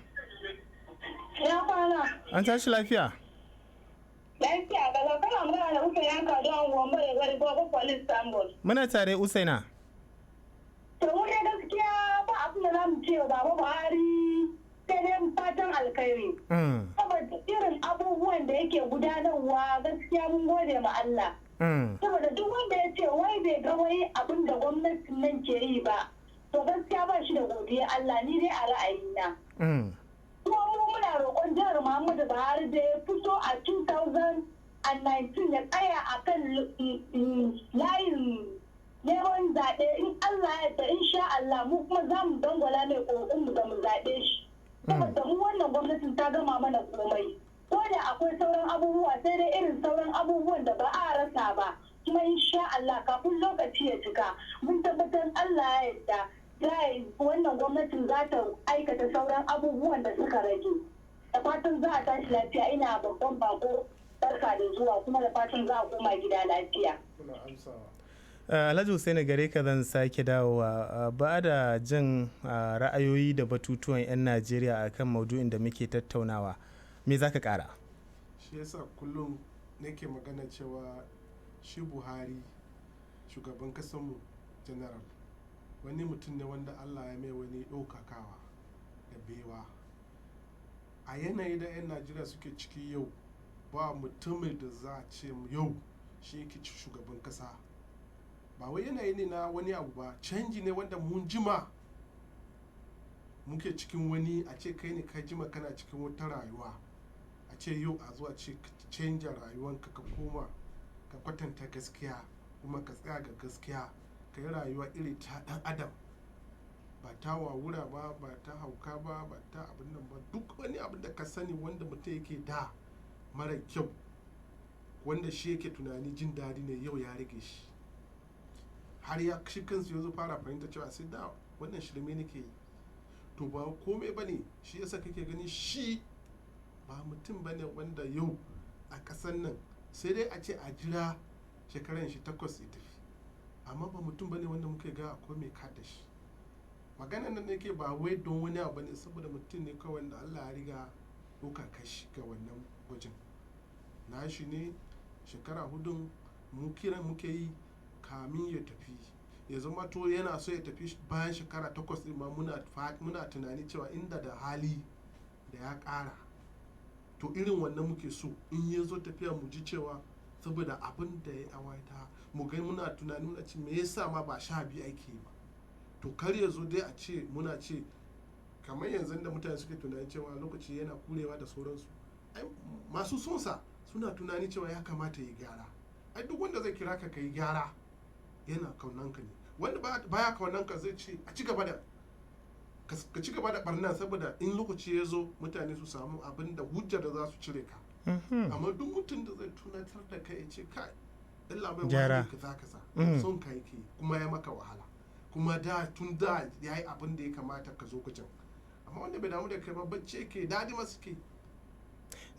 Ya kwana. An tashi lafiya? Lafiya, daga kana magana da Usaina ka don Gombe da gari ko police Istanbul. Muna tare Usaina. To mu ne gaskiya ba abin da za mu ce wa Baba Buhari sai dai fatan alkhairi. irin abubuwan da yake gudanarwa gaskiya mun gode ma Allah. Saboda duk wanda ya ce wai bai ga wai abin da gwamnatin nan ke yi ba, to gaskiya ba shi da godiya Allah, ni dai a ra'ayina. Kuma mu muna roƙon jihar Muhammadu Buhari da ya fito a 2019 ya tsaya a kan layin neman zaɓe, in Allah ya yarda insha Allah mu kuma za mu dangwala mai ƙoƙarinmu da mu zaɓe shi. Saboda mu wannan gwamnatin ta gama mana komai. Ko da akwai sauran abubuwa sai dai irin sauran abubuwan da ba a rasa ba. Kuma insha Allah kafin lokaci ya cika mun tabbatar Allah ya yarda wannan gwamnatin za ta aikata sauran abubuwan da suka rage. Da fatan za a tashi lafiya, ina babban bako barka da zuwa, kuma da fatan za a koma gida lafiya. Alhaji Hussaini gare ka zan sake dawowa ba da jin ra'ayoyi da batutuwan 'yan Najeriya akan maudu'in da muke tattaunawa, me za ka kara? Shi yasa kullum nake magana cewa shi Buhari shugaban kasanmu general wani mutum ne wanda Allah ya mai wani ɗaukakawa da bewa. A yanayi da 'yan Najeriya suke ciki yau, ba mutumin da za a ce yau shi yake shugaban kasa. Ba wai yanayi ne na wani abu ba, canji ne wanda mun jima muke cikin wani, a ce kai ne ka jima kana cikin wata rayuwa, a ce yau a zuwa ce ka canja rayuwanka ka koma ka kwatanta gaskiya kuma ka tsaya ga gaskiya, ka yi rayuwa iri ta dan adam, ba ta wawura ba, ba ta hauka ba, ba ta abin nan ba. Duk wani abin da ka sani wanda mutum yake da mara kyau, wanda shi yake tunani jin daɗi ne, yau ya rage shi. Har ya shi kansu yanzu fara fahimta cewa sai da wannan shirme nake yi, to ba komai bane. Shi yasa kake gani shi ba mutum bane wanda yau a ƙasar nan sai dai a ce a jira shekaran shi 8 ya tafi, amma ba mutum bane wanda muke ga akwai mai kada shi. Maganar nan nake ba wai don wani abu bane, saboda mutum ne kawai wanda Allah ya riga ɗauka kashi ga wannan gwajin na shi ne. Shekara 4 mu kiran muke yi kamin ya tafi, ya zama to yana so ya tafi bayan shekara 8 ɗin ma muna tunani cewa inda da hali da ya ƙara, to irin wannan muke so in ya zo tafiya mu ji cewa saboda abin da ya awaita mu ga muna tunani muna ce me yasa ma ba 12 ake yi ba. To kar ya zo dai a ce muna ce kamar yanzu da mutane suke tunani cewa lokaci yana kurewa da sauransu, ai masu sonsa suna tunani cewa ya kamata ya gyara. Ai duk wanda zai kira ka kai gyara yana kaunanka ne, wanda baya kaunanka zai ce a ci gaba da ka ci gaba da barna, saboda in lokaci ya zo mutane su samu abin da hujjar da za su cire ka. Amma duk mutum da zai tunatar da kai ya ce kai dan labai wani kaza kaza son ka yake kuma ya maka wahala, kuma da tun da ya yi abin da ya kamata ka zo ka can, amma wanda bai damu da kai ba bacci yake dadi masu ke.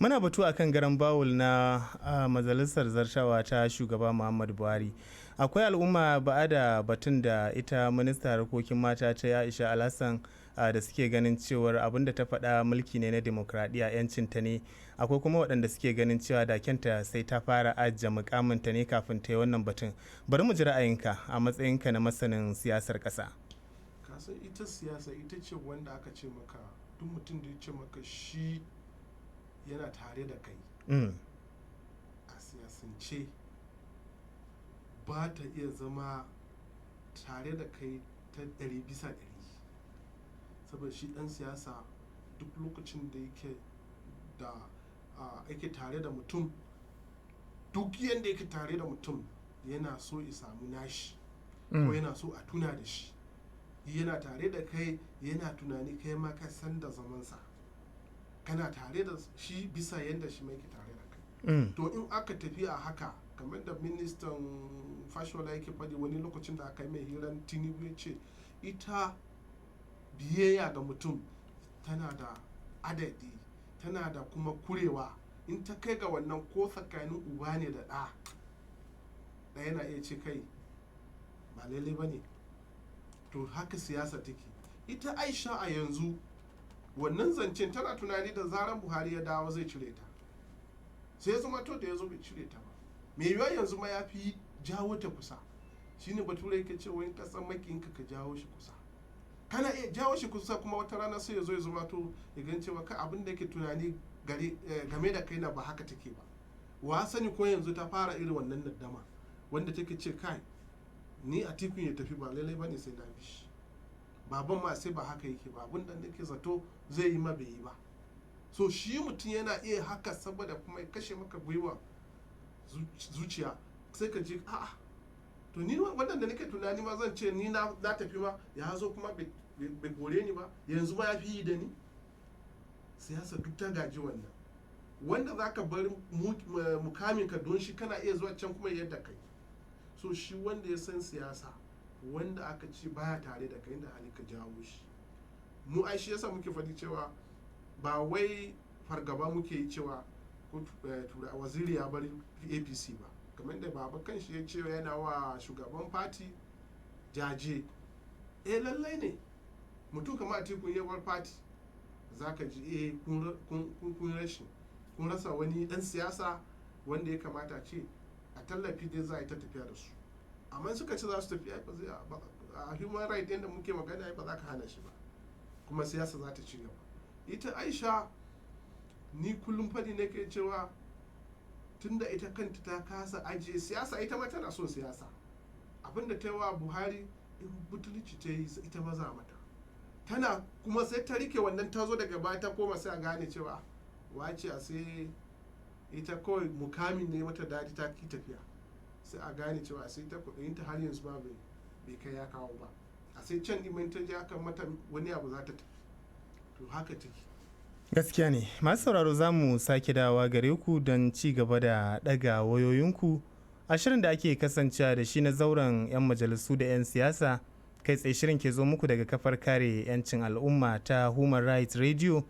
Muna batu akan garan bawul na majalisar zartawa ta shugaba Muhammadu Buhari. Akwai al'umma ba da batun da ita ministar harkokin mata ta Aisha Alhassan da suke ganin cewar abin da ta faɗa mulki ne na demokradiyya, 'yancinta ne. Akwai kuma waɗanda suke ganin cewa da kyanta sai ta fara ajiye mukaminta ne kafin ta yi wannan batun. Bari mu ji ra'ayinka a matsayinka na masanin siyasar ƙasa. Kasan ita siyasa ita ce wanda aka ce maka duk mutum da ya ce maka shi yana tare da kai a siyasance ba ta iya zama tare da kai ta 100%, saboda shi dan siyasa duk lokacin da yake tare da mutum, duk yadda yake tare da mutum yana so ya samu nashi ko yana so a tuna da shi. Yana tare da kai yana tunani kai ma ka san da zamansa, kana tare da shi bisa yadda shi mai ke tare da kai. To in aka tafi a haka, kamar da ministan fashola yake faɗi wani lokacin da aka yi mai hiran Tinubu ya ce ita biyayya ga mutum tana da adadi, tana da kuma kurewa. In ta kai ga wannan ko tsakanin uba ne da ɗaya na iya ce kai ba lalle ba ne. To haka siyasa take. Ita Aisha a yanzu wannan zancen tana tunani da zaran Buhari ya dawo zai cire ta, sai ya zama to da ya zo bai cire ta ba. Me yiwuwa yanzu ma ya fi jawo ta kusa. Shine bature yake ce wani kasan makiyinka ka jawo shi kusa. Kana iya jawo shi kusa kuma wata rana sai ya zo ya zama to ya gan cewa ka abin da yake tunani game da kai na ba haka take ba. Wa sani ko yanzu ta fara irin wannan naddama wanda take ce kai ni a tikun ya tafi ba lallai bane sai na bi shi, baban ma sai ba haka yake ba, abin da nake zato zai yi ma bai yi ba. So shi mutum yana iya haka saboda kuma ya kashe maka gwiwa zuciya, sai ka ji a'a to ni wannan da nake tunani ma zan ce ni na tafi ma ya zo kuma bai gore ni ba, yanzu ma ya fi yi da ni. Siyasa duk ta gaji wannan, wanda za ka bar mukamin ka don shi kana iya zuwa can kuma yadda kai. So shi wanda ya san siyasa, wanda aka ce baya tare da kai da hali ka jawo shi. Mu ai shi yasa muke faɗi cewa ba wai fargaba muke yi cewa waziri ya bar APC ba, kamar da baba kan shi ya ce yana wa shugaban fati jaje. Lallai ne mutum kamar Atiku ya bar fati za ka ji kun rasa wani dan siyasa wanda ya kamata ce a tallafi dai za a yi ta tafiya da su, amma suka ce za su tafi a human right yadda muke magana ba za ka hana shi ba, kuma siyasa za ta ci gaba. Ita Aisha ni kullum fadi ne ke cewa tunda ita kanta ta kasa ajiye siyasa, ita ma tana son siyasa. Abinda ta yi wa Buhari in butulci ta yi ita maza mata, tana kuma sai ta rike wannan ta zo daga baya ta koma sai a gane cewa wace a sai ita kawai mukamin ne mata daɗi ta ki tafiya, sai a gane cewa sai ta kuɗin ta har yanzu ba bai kai ya kawo ba, a sai can ɗin ta ji aka mata wani abu za ta tafi. To haka take. Gaskiya ne. Masu sauraro za mu sake dawa gare ku don ci gaba da ɗaga wayoyinku a shirin da ake kasancewa da shi na zauren 'yan majalisu da 'yan siyasa. Kai tsaye shirin ke zo muku daga kafar kare 'yancin al'umma ta Human Rights Radio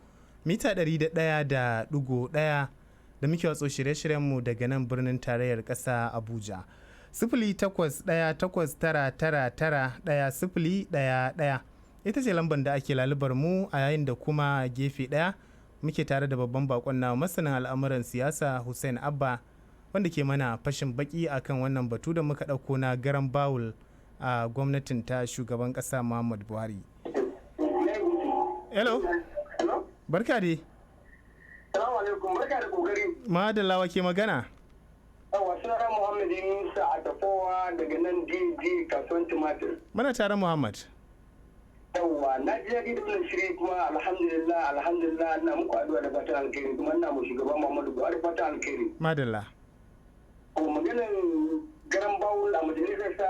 mita 101.1 da muke watso shirye-shiryenmu daga nan birnin tarayyar ƙasa Abuja. 08199991011 ita ce lambar da ake lalubar mu, a yayin da kuma gefe ɗaya muke tare da babban bakon na masanin al'amuran siyasa Hussein Abba, wanda ke mana fashin baki akan wannan batu da muka ɗauko na garan bawul a gwamnatin ta shugaban ƙasa Muhammadu Buhari. Hello. Barka dai. Salamu alaikum, barka da kokari. Madalla wa ke magana? Yawa, sunana Muhammad Yunusa a tafowa daga nan DG kasuwan tumatir. Muna tare Muhammad. Yawa, na ji daɗi da wannan shiri kuma alhamdulillah ina muku addu'a da fatan alkhairi, kuma ina mu shugaban Muhammadu Buhari fatan alkhairi. Madalla. Maganin garan bawul a majalisar sa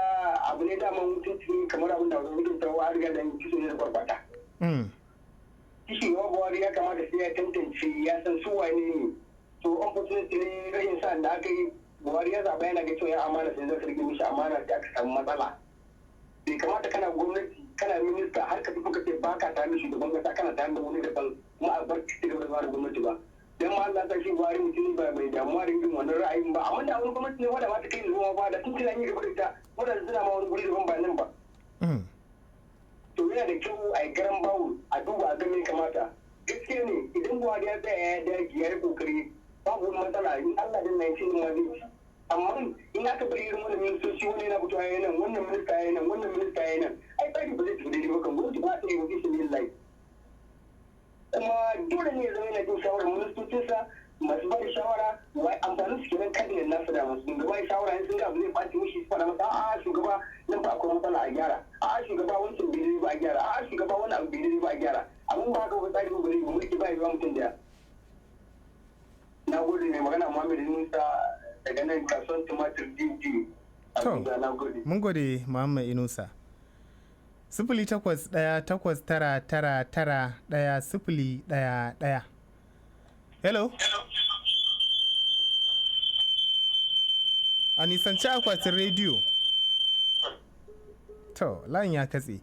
abu ne daman mutunci kamar abin da wasu mutunta wa riga da kiso ne da kwarkwata. Kishi wa Buhari ya kamata sai ya tantance ya san su wane ne. To unfortunately rashin sa da aka yi Buhari ya zaɓa yana ga cewa ya amana sai zai rage mishi amana sai aka samu matsala. Bai kamata kana gwamnati kana minista har ka tafi ka ce ba ka tare da shugaban kasa kana tare da wani daban kuma a bar ci gaba da zuwa da gwamnati ba. Dan ma Allah ta shi Buhari mutum ba bai damuwa da irin wannan ra'ayin ba, amma da wani gwamnati ne wanda ma ta kai zuwa ba da tun kina yi gaba da ita wanda suna ma wani guri daban ba nan ba. To yana da kyau a yi garan bawul a duba a gani kamata. Gaskiya ne idan Buhari ya tsaya ya dage ya yi kokari babu wani matsala in Allah din na yi ma zai ci. Amma in aka bari irin wannan ministoci wani yana fitowa ya nan wannan minista ya nan wannan minista ya nan ai tsari ba zai tafi daidai ba kan gwamnati ba ta yi wa kishin yin lai. Kuma dole ne ya zama yana jin shawarar ministocinsa masu ba da shawara wai amfanin su kenan kabinet nasu da masu da ba shawara in sun ga abu zai ɓaci mushi su faɗa masa a'a shugaba nan ba akwai matsala a gyara, a'a shugaba wancan bai daidai ba a gyara, a'a shugaba wani abu bai daidai ba a gyara, abun ba haka ba tsari ba bari ba mulki ba ya zuwa mutum da. Na gode mai magana Muhammad Yunusa daga nan kasuwan tumatir DG. Mun gode Muhammad Yunusa. 08189991011. Hello. A nisanci akwatin rediyo. To, layin ya katse.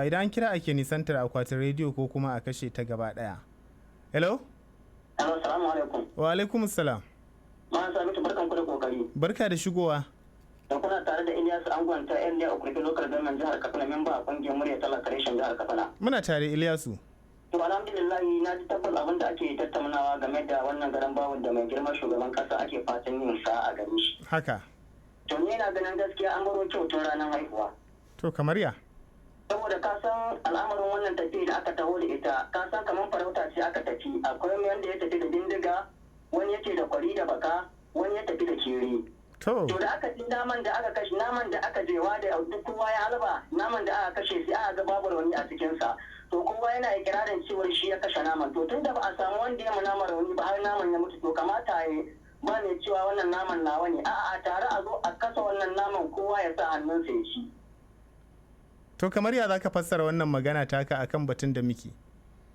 Idan an kira ake nisantar akwatin rediyo ko kuma a kashe ta gaba daya. Hello? Hello, salamu alaikum. Wa alaikum salam. Ma Sabitu barkan ku da kokari. Barka da shigowa. Da kuna tare da Ilyasu Angon ta Eliya Okurki Local Government jihar Katsina, memba a kungiyar murya talaka reshen jihar Katsina. Muna tare Ilyasu. To alhamdulillah na ji tabbas abin da ake tattaunawa game da wannan garan bawon da mai girman shugaban kasa ake fatan yin sa a gare shi. Haka. To ni na ganin gaskiya an baro kyau tun ranar haihuwa. To kamar ya? saboda ka san al'amarin wannan tafiya da aka taho da ita, ka san kamar farauta ce aka tafi, akwai wanda ya tafi da bindiga, wani yake da kwari da baka, wani ya tafi da kiri. To da aka ci naman da aka kashe, naman da aka jewa da duk kowa ya halba, naman da aka kashe sai aka ga babu rauni a cikinsa. To kowa yana ikirarin cewa shi ya kashe naman. To tun da ba a samu wanda ya mu naman rauni ba har naman ya mutu, to kamata ya ba ne cewa wannan naman nawa ne. A'a, tare a zo a kasa wannan naman kowa ya sa hannunsa ya ci. To kamar ya za ka fassara wannan magana taka akan batun da miki?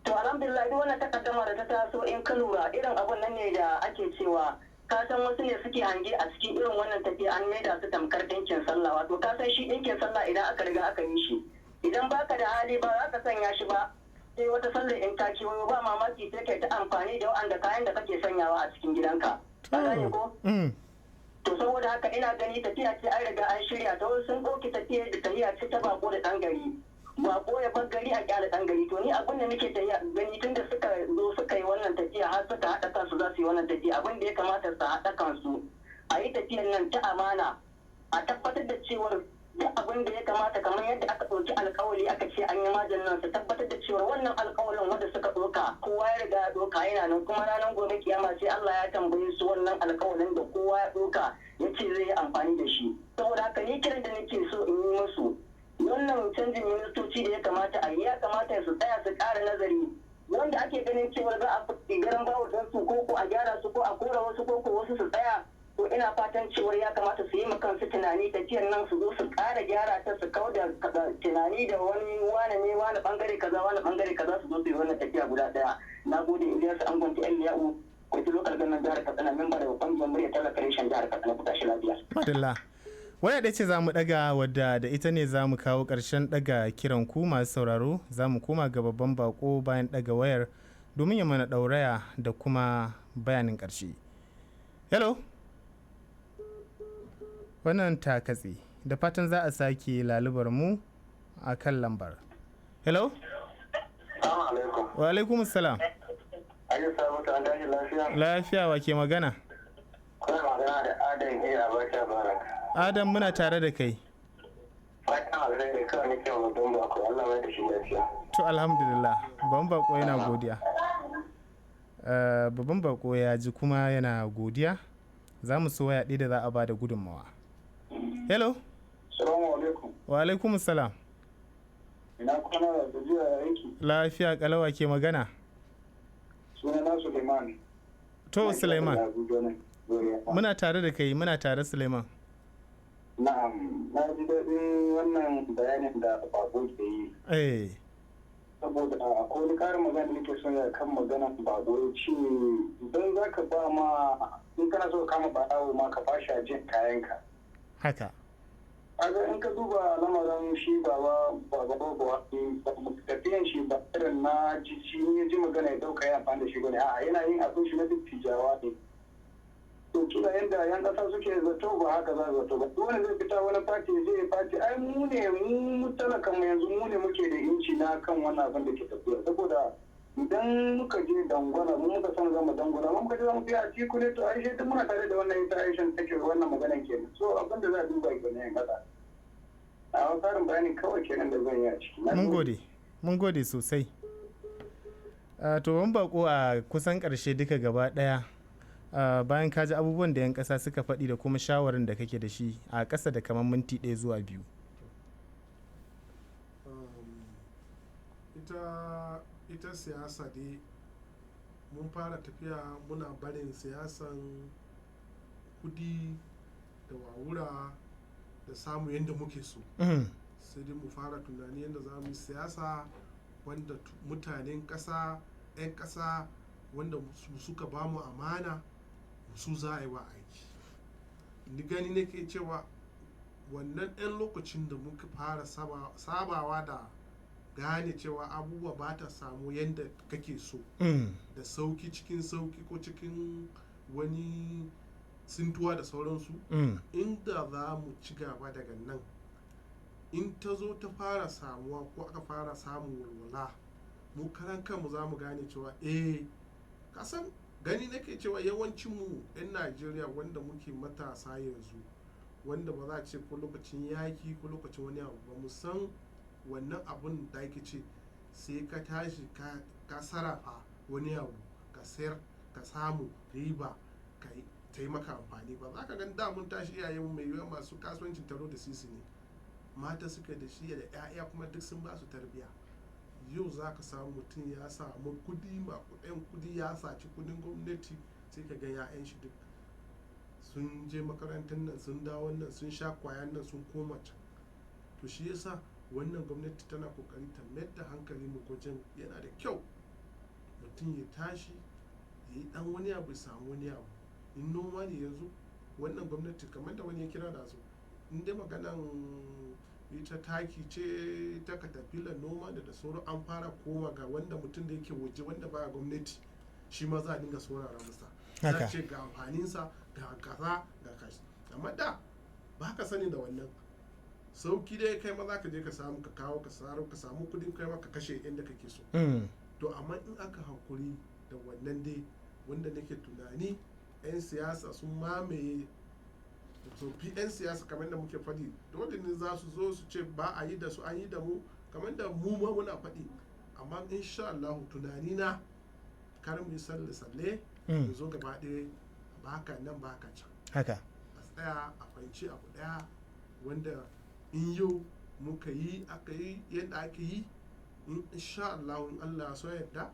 To alhamdulillah duk wannan takaddama da ta taso in ka lura irin abun nan ne da ake cewa ka san wasu ne suke hange a cikin irin wannan tafiya an maida su tamkar ɗinkin sallah, wato ka san shi ɗinkin sallah idan aka riga aka yi shi idan baka da hali ba za ka sanya shi ba sai wata sallar in ta kewayo ba mamaki sai kai ta amfani da wa'anda kayan da kake sanyawa a cikin gidanka. Ka gane ko? To saboda haka ina gani tafiya ce an riga an shirya ta wasu sun ɗauki tafiya da tafiya ce ta bako da ɗan gari. Bako ya bar gari a kyale ɗan gari, to ni abin da nake gani tun da suka zo suka yi wannan tafiya har suka haɗa kansu za su yi wannan tafiya, abin da ya kamata su haɗa kansu a yi tafiyar nan ta amana, a tabbatar da cewar duk abin da ya kamata kamar yadda aka ɗauki alkawali aka ce an yi majin nan su tabbatar da cewar wannan alkawalin wanda suka ɗauka kowa ya riga ya ɗauka yana nan, kuma ranar gobe kiyama sai Allah ya tambaye su wannan alkawalin da kowa ya ɗauka ya ce zai yi amfani da shi. Saboda haka ni kiran da nake so in yi musu wannan canjin ministoci da ya kamata a yi, ya kamata su tsaya su ƙara nazari wanda ake ganin cewa za a fi garan bawo don su ko a gyara su ko a kora wasu ko wasu su tsaya, to ina fatan cewa ya kamata su yi ma kansu tunani tafiyar nan su zo su ƙara gyara ta su kau da tunani da wane ne wane bangare kaza su zo su yi wannan tafiya guda ɗaya. Na gode Ilyasu Angon ta Ya'u kwaiti lokal gannan jihar Katsina, memba da ƙungiyar murya talaka reshen jihar Katsina, ku tashi lafiya. Madalla. Waya ɗaya ce za mu ɗaga wadda da ita ne za mu kawo ƙarshen ɗaga kiran ku masu sauraro, za mu koma ga babban bako bayan ɗaga wayar domin ya mana ɗauraya da kuma bayanin ƙarshe. Hello? Wannan ta katse, da fatan za a sake lalubar mu a kan lambar. Hello? Wa alaikum salam. Lafiya wa ke magana? Kuna magana da Adam A. Abacha Barak. Adam muna tare da kai. Fatan alheri kawai nake wa babban bako, Allah mai da shi lafiya. To alhamdulillah, babban bako yana godiya. Babban bako ya ji kuma yana godiya. Za mu so waya ɗaya da za a ba da gudunmawa. Hello? Salamu alaikum. Wa alaikum salam. Ina kwana da gajiya aiki. Lafiya kalawa ke magana? Sunana Suleiman. To Suleiman. Muna tare da kai, muna tare Suleiman. Na'am, na ji daɗin wannan bayanin da babo ke yi. Saboda akwai wani ƙarin magana da nake son ya kan magana babo ya ce idan za ka ba ma in kana so ka kama baɗawo ma ka ba shi ajiyar kayanka. Haka. Kaga in ka duba lamarin shi baba tafiyan shi ba irin na ji ya ji magana ya ɗauka ya amfani da shi bane, a'a yana yin abin shi na dattijawa ne. To kila yadda yan kasa suke zato ba haka za zato ba, wani zai fita wani fati zai fati ai mu talakan mu yanzu mu ne muke da inci na kan wannan abin da ke tafiya, saboda idan muka je dangwala mu muka san zama dangwala mu muka je zamu biya a ciku ne, to aishe duk muna tare da wannan ita aishan take wannan maganan kenan, so abin da za a duba kenan yan kasa a wani tsarin bayani kawai kenan da zan yi a ciki. Mun gode sosai. To wani bako a kusan karshe duka gaba daya. Bayan ka ji abubuwan da 'yan ƙasa suka faɗi da kuma shawarin da kake da shi a ƙasa da kamar minti 1 zuwa 2. Ita siyasa dai mun fara tafiya muna barin siyasan kudi da wawura da samu yadda muke so. Sai dai mu fara tunani yadda za mu yi siyasa wanda mutanen ƙasa 'yan ƙasa wanda suka ba mu amana su za a yi wa aiki. Ni gani nake cewa wannan ɗan lokacin da muka fara sabawa da gane cewa abubuwa ba ta samu yadda kake so da sauki cikin sauki ko cikin wani sintuwa da sauransu, inda za mu ci gaba daga nan in ta zo ta fara samuwa ko aka fara samun walwala, mu karan kanmu za mu gane cewa kasan gani nake cewa yawancinmu 'yan Najeriya wanda muke matasa yanzu, wanda ba za a ce ko lokacin yaki ko lokacin wani abu ba mu san wannan abun da ake ce sai ka tashi ka sarrafa wani abu ka sayar ka samu riba ka taimaka amfani ba za ka gan damun tashi iyayen mai yiwuwa masu kasuwancin taro da sisi ne mata suka da shi da 'ya'ya kuma duk sun ba su tarbiya yau za ka samu mutum ya samu kudi makudan kudi ya saci kudin gwamnati sai ka ga 'ya'yan shi duk sun je makarantar nan sun dawo nan sun sha kwayan nan sun koma can to shi yasa wannan gwamnati tana kokari ta mayar da hankali mu wajen yana da kyau mutum ya tashi ya yi dan wani abu ya samu wani abu in noma ne yanzu wannan gwamnati kamar da wani ya kira da su in dai maganan ita taki ce ta katafilar noma da sauran an fara koma ga wanda mutum da yake waje wanda baya gwamnati shi ma za a dinga saurara masa za ce ga amfaninsa ga kaza ga kashi amma da ba ka sani da wannan sauki dai kai ma za ka je ka samu ka kawo ka samu kudin kai ma ka kashe inda kake so to amma in aka hakuri da wannan dai wanda nake tunani 'yan siyasa sun mamaye tsofi 'yan siyasa kamar da muke faɗi dole ne za su zo su ce ba a yi da su an yi da mu kamar da mu ma muna faɗi amma insha Allah tunani na kar mu salle mu zo gaba ɗaya baka nan baka can haka a tsaya a fahimci abu ɗaya wanda in yau muka yi aka yi yadda ake yi in insha Allah in Allah so yadda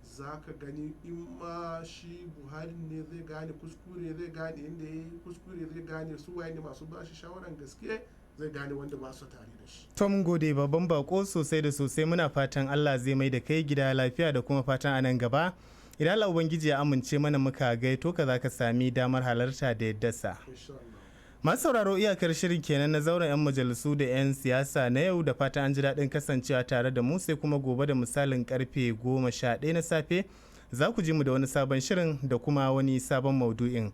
za ka gani in ma shi Buhari ne zai gane kuskure zai gane inda ya yi kuskure zai gane su waye ne masu ba shi shawaran gaske zai gane wanda ba su tare da shi. To mun gode babban bako sosai da sosai muna fatan Allah zai mai da kai gida lafiya da kuma fatan a nan gaba idan Allah Ubangiji ya amince mana muka gaito ka za ka sami damar halarta da yaddarsa. Masu sauraro iyakar shirin kenan na zauren 'yan majalisu da 'yan siyasa na yau da fata an ji daɗin kasancewa tare da mu sai kuma gobe da misalin karfe 11 na safe za ku ji mu da wani sabon shirin da kuma wani sabon maudu'in.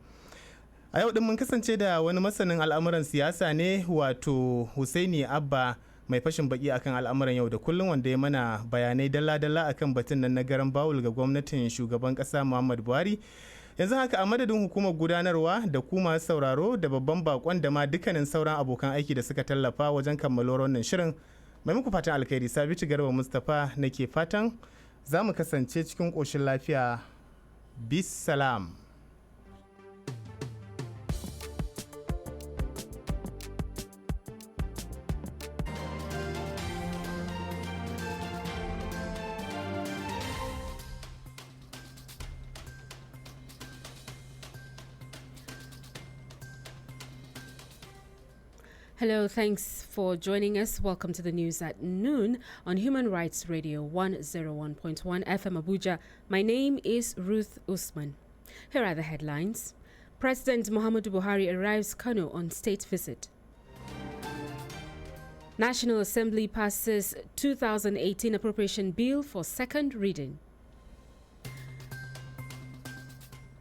A yau din mun kasance da wani masanin al'amuran siyasa ne wato Husaini Abba mai fashin baki akan al'amuran yau da kullum wanda ya mana bayanai dalla-dalla akan batun nan na garan bawul ga gwamnatin shugaban ƙasa Muhammadu Buhari. Yanzu haka a madadin hukumar gudanarwa da kuma sauraro da babban bakon da ma dukkanin sauran abokan aiki da suka tallafa wajen kammaluwar wannan shirin mai muku fatan alkhairi Sabitu Garba Mustapha nake fatan za mu kasance cikin ƙoshin lafiya bis salam. Hello, thanks for joining us. Welcome to the news at noon on Human Rights Radio 101.1 FM Abuja. My name is Ruth Usman. Here are the headlines. President Muhammadu Buhari arrives Kano on state visit. National Assembly passes 2018 appropriation bill for second reading.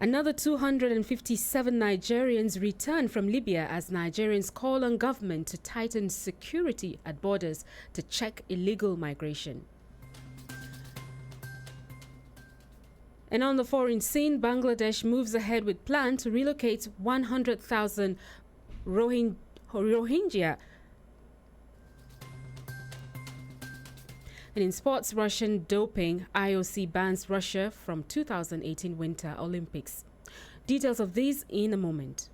Another 257 Nigerians return from Libya as Nigerians call on government to tighten security at borders to check illegal migration. And on the foreign scene, Bangladesh moves ahead with plan to relocate 100,000 Rohingya. And in sports, Russian doping, IOC bans Russia from 2018 Winter Olympics. Details of these in a moment.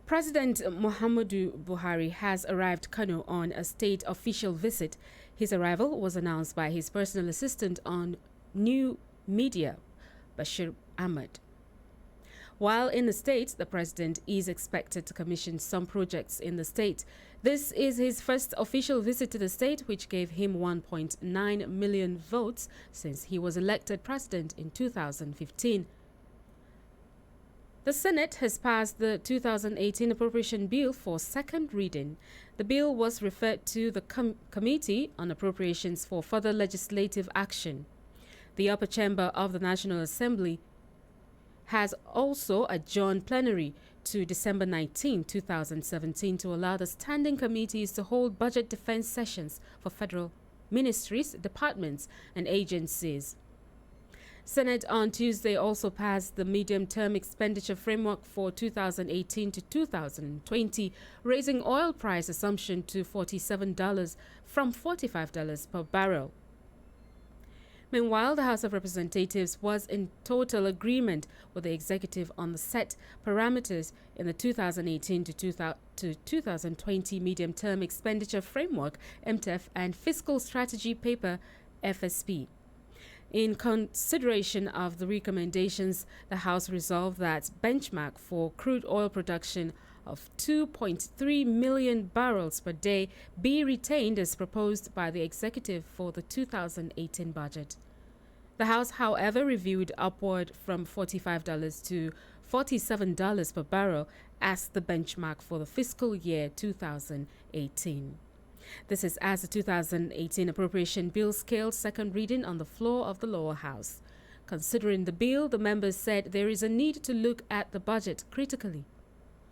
President Muhammadu Buhari has arrived Kano on a state official visit. His arrival was announced by his personal assistant on new media, Bashir Ahmed. While in the state, the president is expected to commission some projects in the state. This is his first official visit to the state, which gave him 1.9 million votes since he was elected president in 2015. The Senate has passed the 2018 appropriation bill for second reading. The bill was referred to the Committee on Appropriations for further legislative action. The upper chamber of the National Assembly has also adjourned plenary to December 19, 2017 to allow the standing committees to hold budget defense sessions for federal ministries, departments and agencies. Senate on Tuesday also passed the medium-term expenditure framework for 2018 to 2020, raising oil price assumption to $47 from $45 per barrel. Meanwhile, the House of Representatives was in total agreement with the executive on the set parameters in the 2018 to 2020 medium-term expenditure framework, MTEF, and fiscal strategy paper, FSP. In consideration of the recommendations, the House resolved that benchmark for crude oil production of 2.3 million barrels per day be retained as proposed by the executive for the 2018 budget. The House, however, reviewed upward from $45 to $47 per barrel as the benchmark for the fiscal year 2018. This is as the 2018 appropriation bill scaled second reading on the floor of the lower house. Considering the bill, the members said there is a need to look at the budget critically.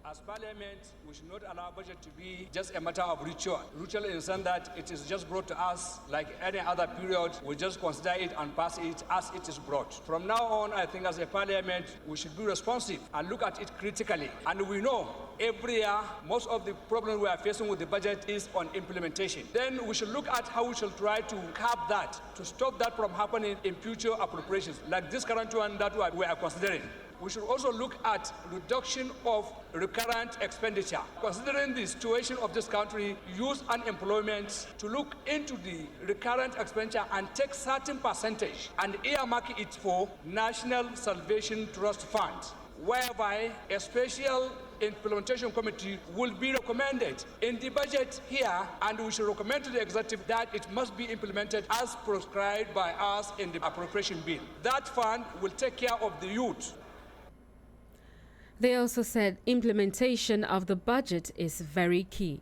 As Parliament, we should not allow budget to be just a matter of ritual. Ritual in the sense that it is just brought to us like any other period. We just consider it and pass it as it is brought. From now on, I think as a Parliament, we should be responsive and look at it critically. And we know every year, most of the problems we are facing with the budget is on implementation. Then we should look at how we should try to curb that, to stop that from happening in future appropriations, like this current one that we are considering. We should also look at reduction of recurrent expenditure. Considering the situation of this country, use unemployment to look into the recurrent expenditure and take certain percentage and earmark it for National Salvation Trust Fund, whereby a special implementation committee will be recommended in the budget here, and we should recommend to the executive that it must be implemented as prescribed by us in the appropriation bill. That fund will take care of the youth. They also said implementation of the budget is very key.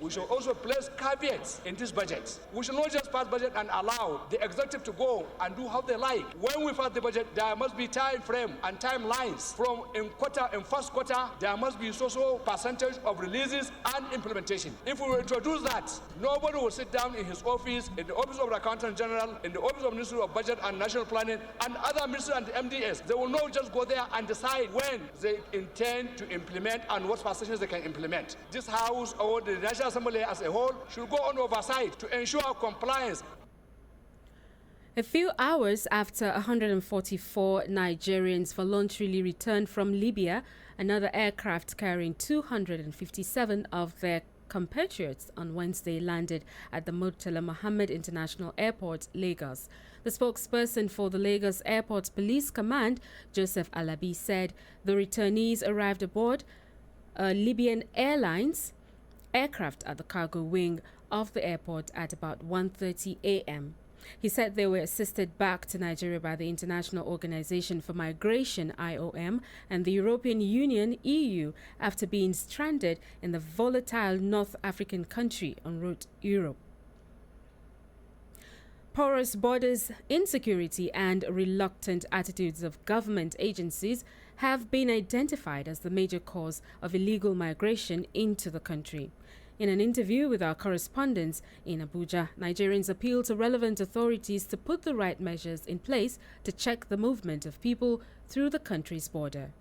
We should also place caveats in this budget. We should not just pass budget and allow the executive to go and do how they like. When we pass the budget, there must be time frame and timelines. From in first quarter, there must be so percentage of releases and implementation. If we introduce that, nobody will sit down in his office, in the office of the Accountant General, in the office of Ministry of Budget and National Planning, and other ministries and MDS. They will not just go there and decide when they intend to implement and what percentages they can implement. This House or the National Assembly as a whole should go on oversight to ensure compliance. A few hours after 144 Nigerians voluntarily returned from Libya, another aircraft carrying 257 of their compatriots on Wednesday landed at the Murtala Mohammed International Airport, Lagos. The spokesperson for the Lagos Airport Police Command, Joseph Alabi, said the returnees arrived aboard Libyan Airlines aircraft at the cargo wing of the airport at about 1:30 a.m. He said they were assisted back to Nigeria by the International Organization for Migration, IOM, and the European Union, EU, after being stranded in the volatile North African country en route Europe. Porous borders, insecurity, and reluctant attitudes of government agencies have been identified as the major cause of illegal migration into the country. In an interview with our correspondents in Abuja, Nigerians appealed to relevant authorities to put the right measures in place to check the movement of people through the country's border.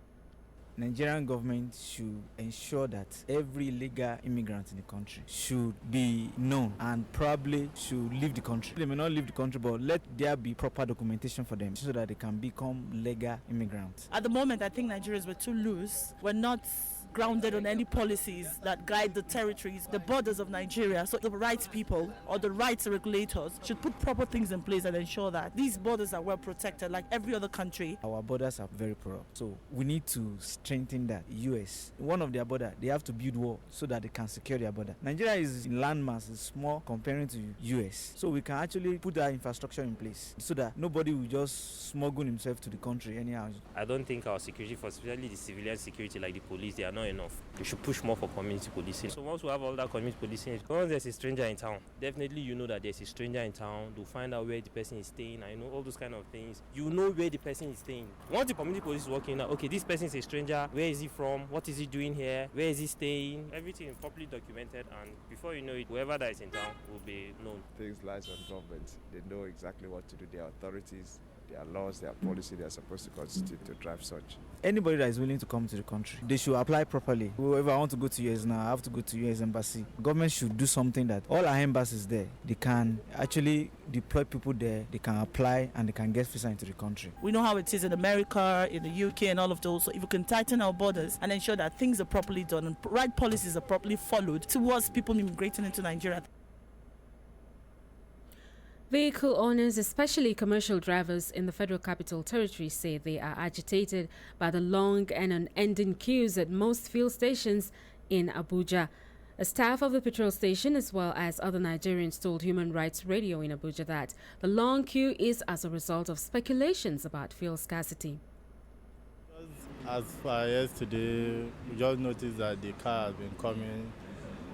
Nigerian government should ensure that every illegal immigrant in the country should be known and probably should leave the country. They may not leave the country, but let there be proper documentation for them so that they can become legal immigrants. At the moment, I think Nigerians were too loose. We're not grounded on any policies that guide the territories, the borders of Nigeria. So the right people or the right regulators should put proper things in place and ensure that these borders are well protected like every other country. Our borders are very porous, so we need to strengthen that. US, one of their border, they have to build wall so that they can secure their border. Nigeria is in landmass, is small comparing to US, so we can actually put that infrastructure in place so that nobody will just smuggle himself to the country anyhow. I don't think our security force, especially the civilian security like the police, they are not not enough. We should push more for community policing. So once we have all that community policing, once there's a stranger in town, definitely you know that there's a stranger in town. To find out where the person is staying, I know all those kind of things. You know where the person is staying. Once the community police is working out, okay, this person is a stranger. Where is he from? What is he doing here? Where is he staying? Everything is properly documented, and before you know it, whoever that is in town will be known. Things lies on government. They know exactly what to do. Their authorities, their laws, their policy, they are supposed to constitute to drive such. Anybody that is willing to come to the country, they should apply properly. Whoever I want to go to US now, I have to go to US embassy. Government should do something that all our embassies there, they can actually deploy people there, they can apply and they can get visa into the country. We know how it is in America, in the UK and all of those. So if we can tighten our borders and ensure that things are properly done and right policies are properly followed towards people immigrating into Nigeria. Vehicle owners, especially commercial drivers in the Federal Capital Territory, say they are agitated by the long and unending queues at most fuel stations in Abuja. A staff of the petrol station, as well as other Nigerians, told Human Rights Radio in Abuja that the long queue is as a result of speculations about fuel scarcity. As far as yesterday, we just noticed that the car has been coming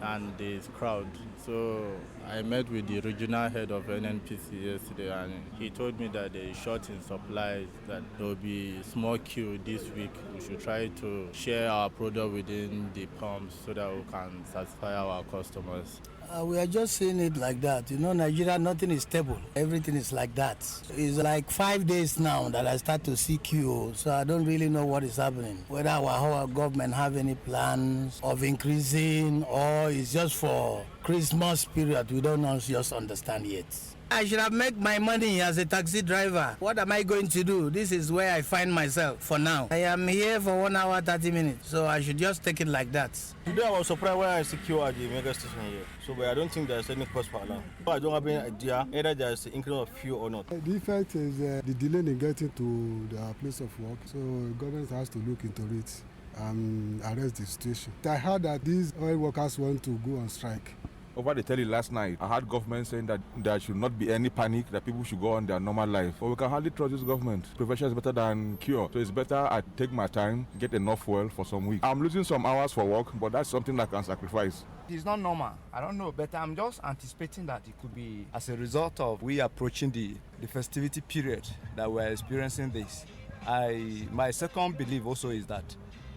and there's crowd. So I met with the regional head of NNPC yesterday, and he told me that there is short in supplies, that there will be small queue this week. We should try to share our product within the pumps so that we can satisfy our customers. We are just seeing it like that. You know, Nigeria, nothing is stable. Everything is like that. It's like 5 days now that I start to see queue, so I don't really know what is happening. Whether our government have any plans of increasing or it's just for Christmas period, we don't just understand yet. I should have made my money as a taxi driver. What am I going to do? This is where I find myself for now. I am here for 1 hour, 30 minutes, so I should just take it like that. Today I was surprised when I see queue at the mega station here. So but I don't think there's any cause for alarm. I don't have any idea either there's an increase of fuel or not. The effect is the delay in getting to the place of work. So government has to look into it and arrest the situation. I heard that these oil workers want to go on strike. Over the telly last night, I heard government saying that there should not be any panic, that people should go on their normal life. But we can hardly trust this government. Prevention is better than cure. So it's better I take my time, get enough fuel for some weeks. I'm losing some hours for work, but that's something that I can sacrifice. It's not normal. I don't know, but I'm just anticipating that it could be as a result of we approaching the festivity period that we're experiencing this. My second belief also is that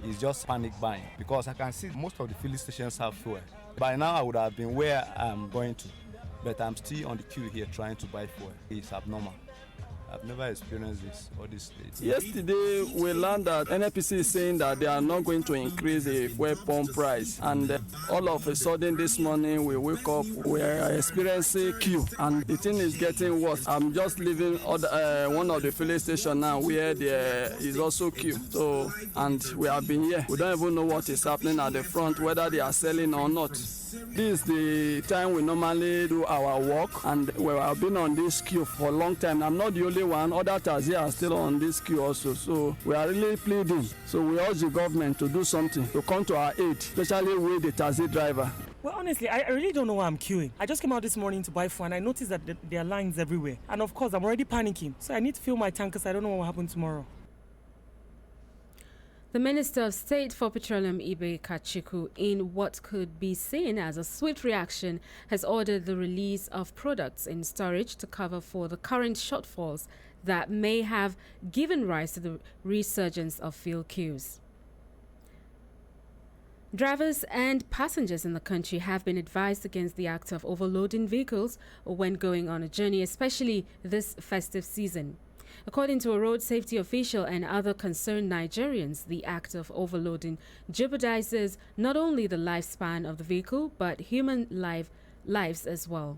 it's just panic buying, because I can see most of the filling stations have fuel. By now I would have been where I'm going to, but I'm still on the queue here trying to buy fuel. It's abnormal. I've never experienced this all these days. Yesterday, we learned that NNPC is saying that they are not going to increase the fuel pump price. And all of a sudden this morning, we wake up, we are experiencing queue. And the thing is getting worse. I'm just leaving one of the filling stations now where there is also queue. So, and we have been here. We don't even know what is happening at the front, whether they are selling or not. This is the time we normally do our work, and we have been on this queue for a long time. I'm not the only one. Other taxis are still on this queue also. So we are really pleading. So we urge the government to do something, to come to our aid, especially with the taxi driver. Well, honestly, I really don't know why I'm queuing. I just came out this morning to buy food, and I noticed that there are lines everywhere. And of course, I'm already panicking. So I need to fill my tank because I don't know what will happen tomorrow. The Minister of State for Petroleum, Ibe Kachiku, in what could be seen as a swift reaction, has ordered the release of products in storage to cover for the current shortfalls that may have given rise to the resurgence of fuel queues. Drivers and passengers in the country have been advised against the act of overloading vehicles when going on a journey, especially this festive season. According to a road safety official and other concerned Nigerians, the act of overloading jeopardizes not only the lifespan of the vehicle, but human lives as well.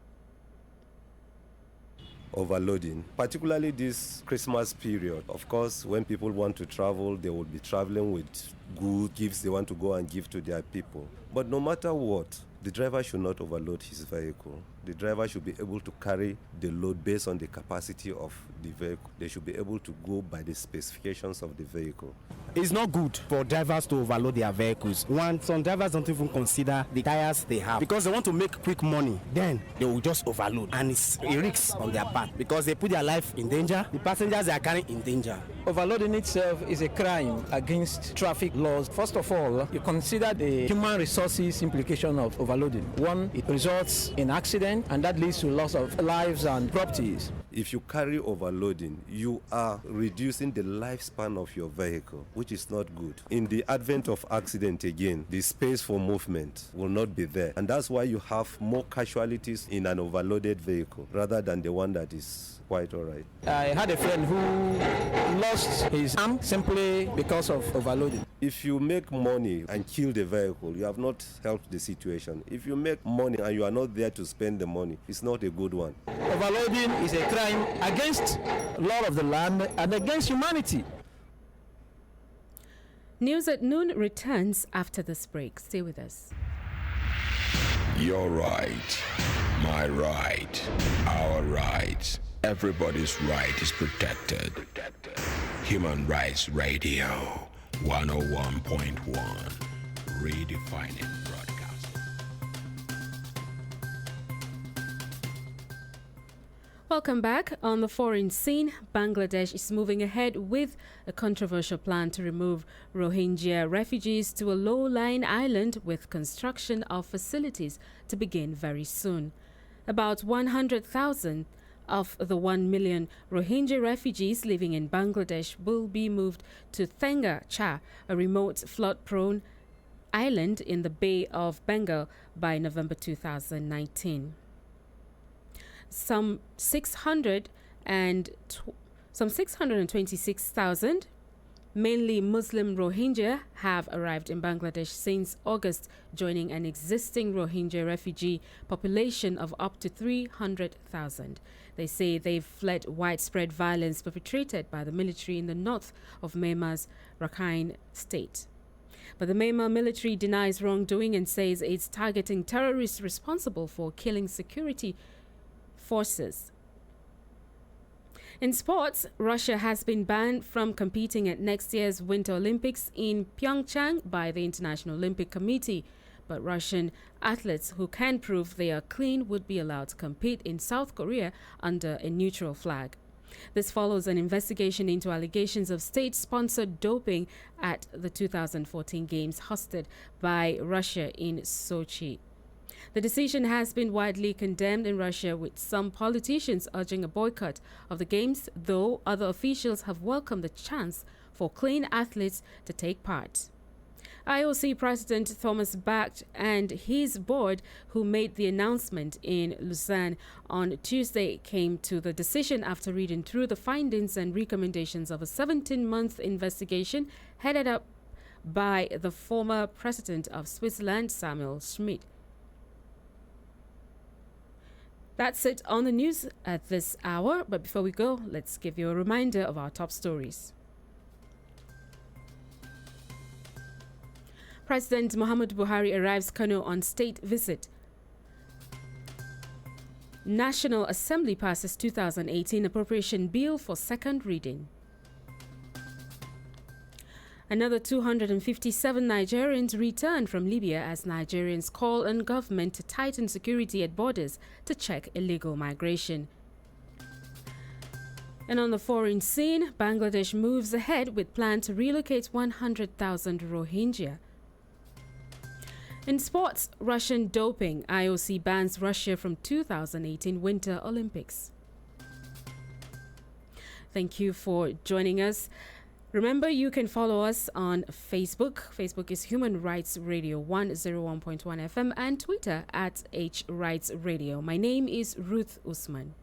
Overloading, particularly this Christmas period. Of course, when people want to travel, they will be traveling with good gifts they want to go and give to their people. But no matter what, the driver should not overload his vehicle. The driver should be able to carry the load based on the capacity of the vehicle. They should be able to go by the specifications of the vehicle. It's not good for drivers to overload their vehicles. One, some drivers don't even consider the tires they have because they want to make quick money. Then they will just overload, and it's a risk on their part because they put their life in danger. The passengers they are carrying in danger. Overloading itself is a crime against traffic laws. First of all, you consider the human resources implication of overloading. One, it results in accident, and that leads to loss of lives and properties. If you carry overloading, you are reducing the lifespan of your vehicle, which is not good. In the advent of accident again, the space for movement will not be there. And that's why you have more casualties in an overloaded vehicle rather than the one that is quite all right. I had a friend who lost his arm simply because of overloading. If you make money and kill the vehicle, you have not helped the situation. If you make money and you are not there to spend the money, it's not a good one. Overloading is a crime against law of the land and against humanity. News at noon returns after this break. Stay with us. Your right, my right, our right. Everybody's right is protected. Human Rights Radio 101.1, redefining broadcasting. Welcome back. On the foreign scene, Bangladesh is moving ahead with a controversial plan to remove Rohingya refugees to a low-lying island with construction of facilities to begin very soon. About 100,000 of the 1 million Rohingya refugees living in Bangladesh will be moved to Thengar Cha, a remote flood-prone island in the Bay of Bengal by November 2019. Some 626,000, mainly Muslim Rohingya, have arrived in Bangladesh since August, joining an existing Rohingya refugee population of up to 300,000. They say they've fled widespread violence perpetrated by the military in the north of Myanmar's Rakhine state. But the Myanmar military denies wrongdoing and says it's targeting terrorists responsible for killing security forces. In sports, Russia has been banned from competing at next year's Winter Olympics in Pyeongchang by the International Olympic Committee. But Russian athletes who can prove they are clean would be allowed to compete in South Korea under a neutral flag. This follows an investigation into allegations of state-sponsored doping at the 2014 Games hosted by Russia in Sochi. The decision has been widely condemned in Russia, with some politicians urging a boycott of the Games, though other officials have welcomed the chance for clean athletes to take part. IOC President Thomas Bach and his board, who made the announcement in Lausanne on Tuesday, came to the decision after reading through the findings and recommendations of a 17-month investigation headed up by the former president of Switzerland, Samuel Schmidt. That's it on the news at this hour, but before we go, let's give you a reminder of our top stories. President Muhammadu Buhari arrives Kano on state visit. National Assembly passes 2018 appropriation bill for second reading. Another 257 Nigerians return from Libya as Nigerians call on government to tighten security at borders to check illegal migration. And on the foreign scene, Bangladesh moves ahead with plan to relocate 100,000 Rohingya. In sports, Russian doping. IOC bans Russia from 2018 Winter Olympics. Thank you for joining us. Remember, you can follow us on Facebook. Facebook is Human Rights Radio 101.1 FM and Twitter at HRightsRadio. My name is Ruth Usman.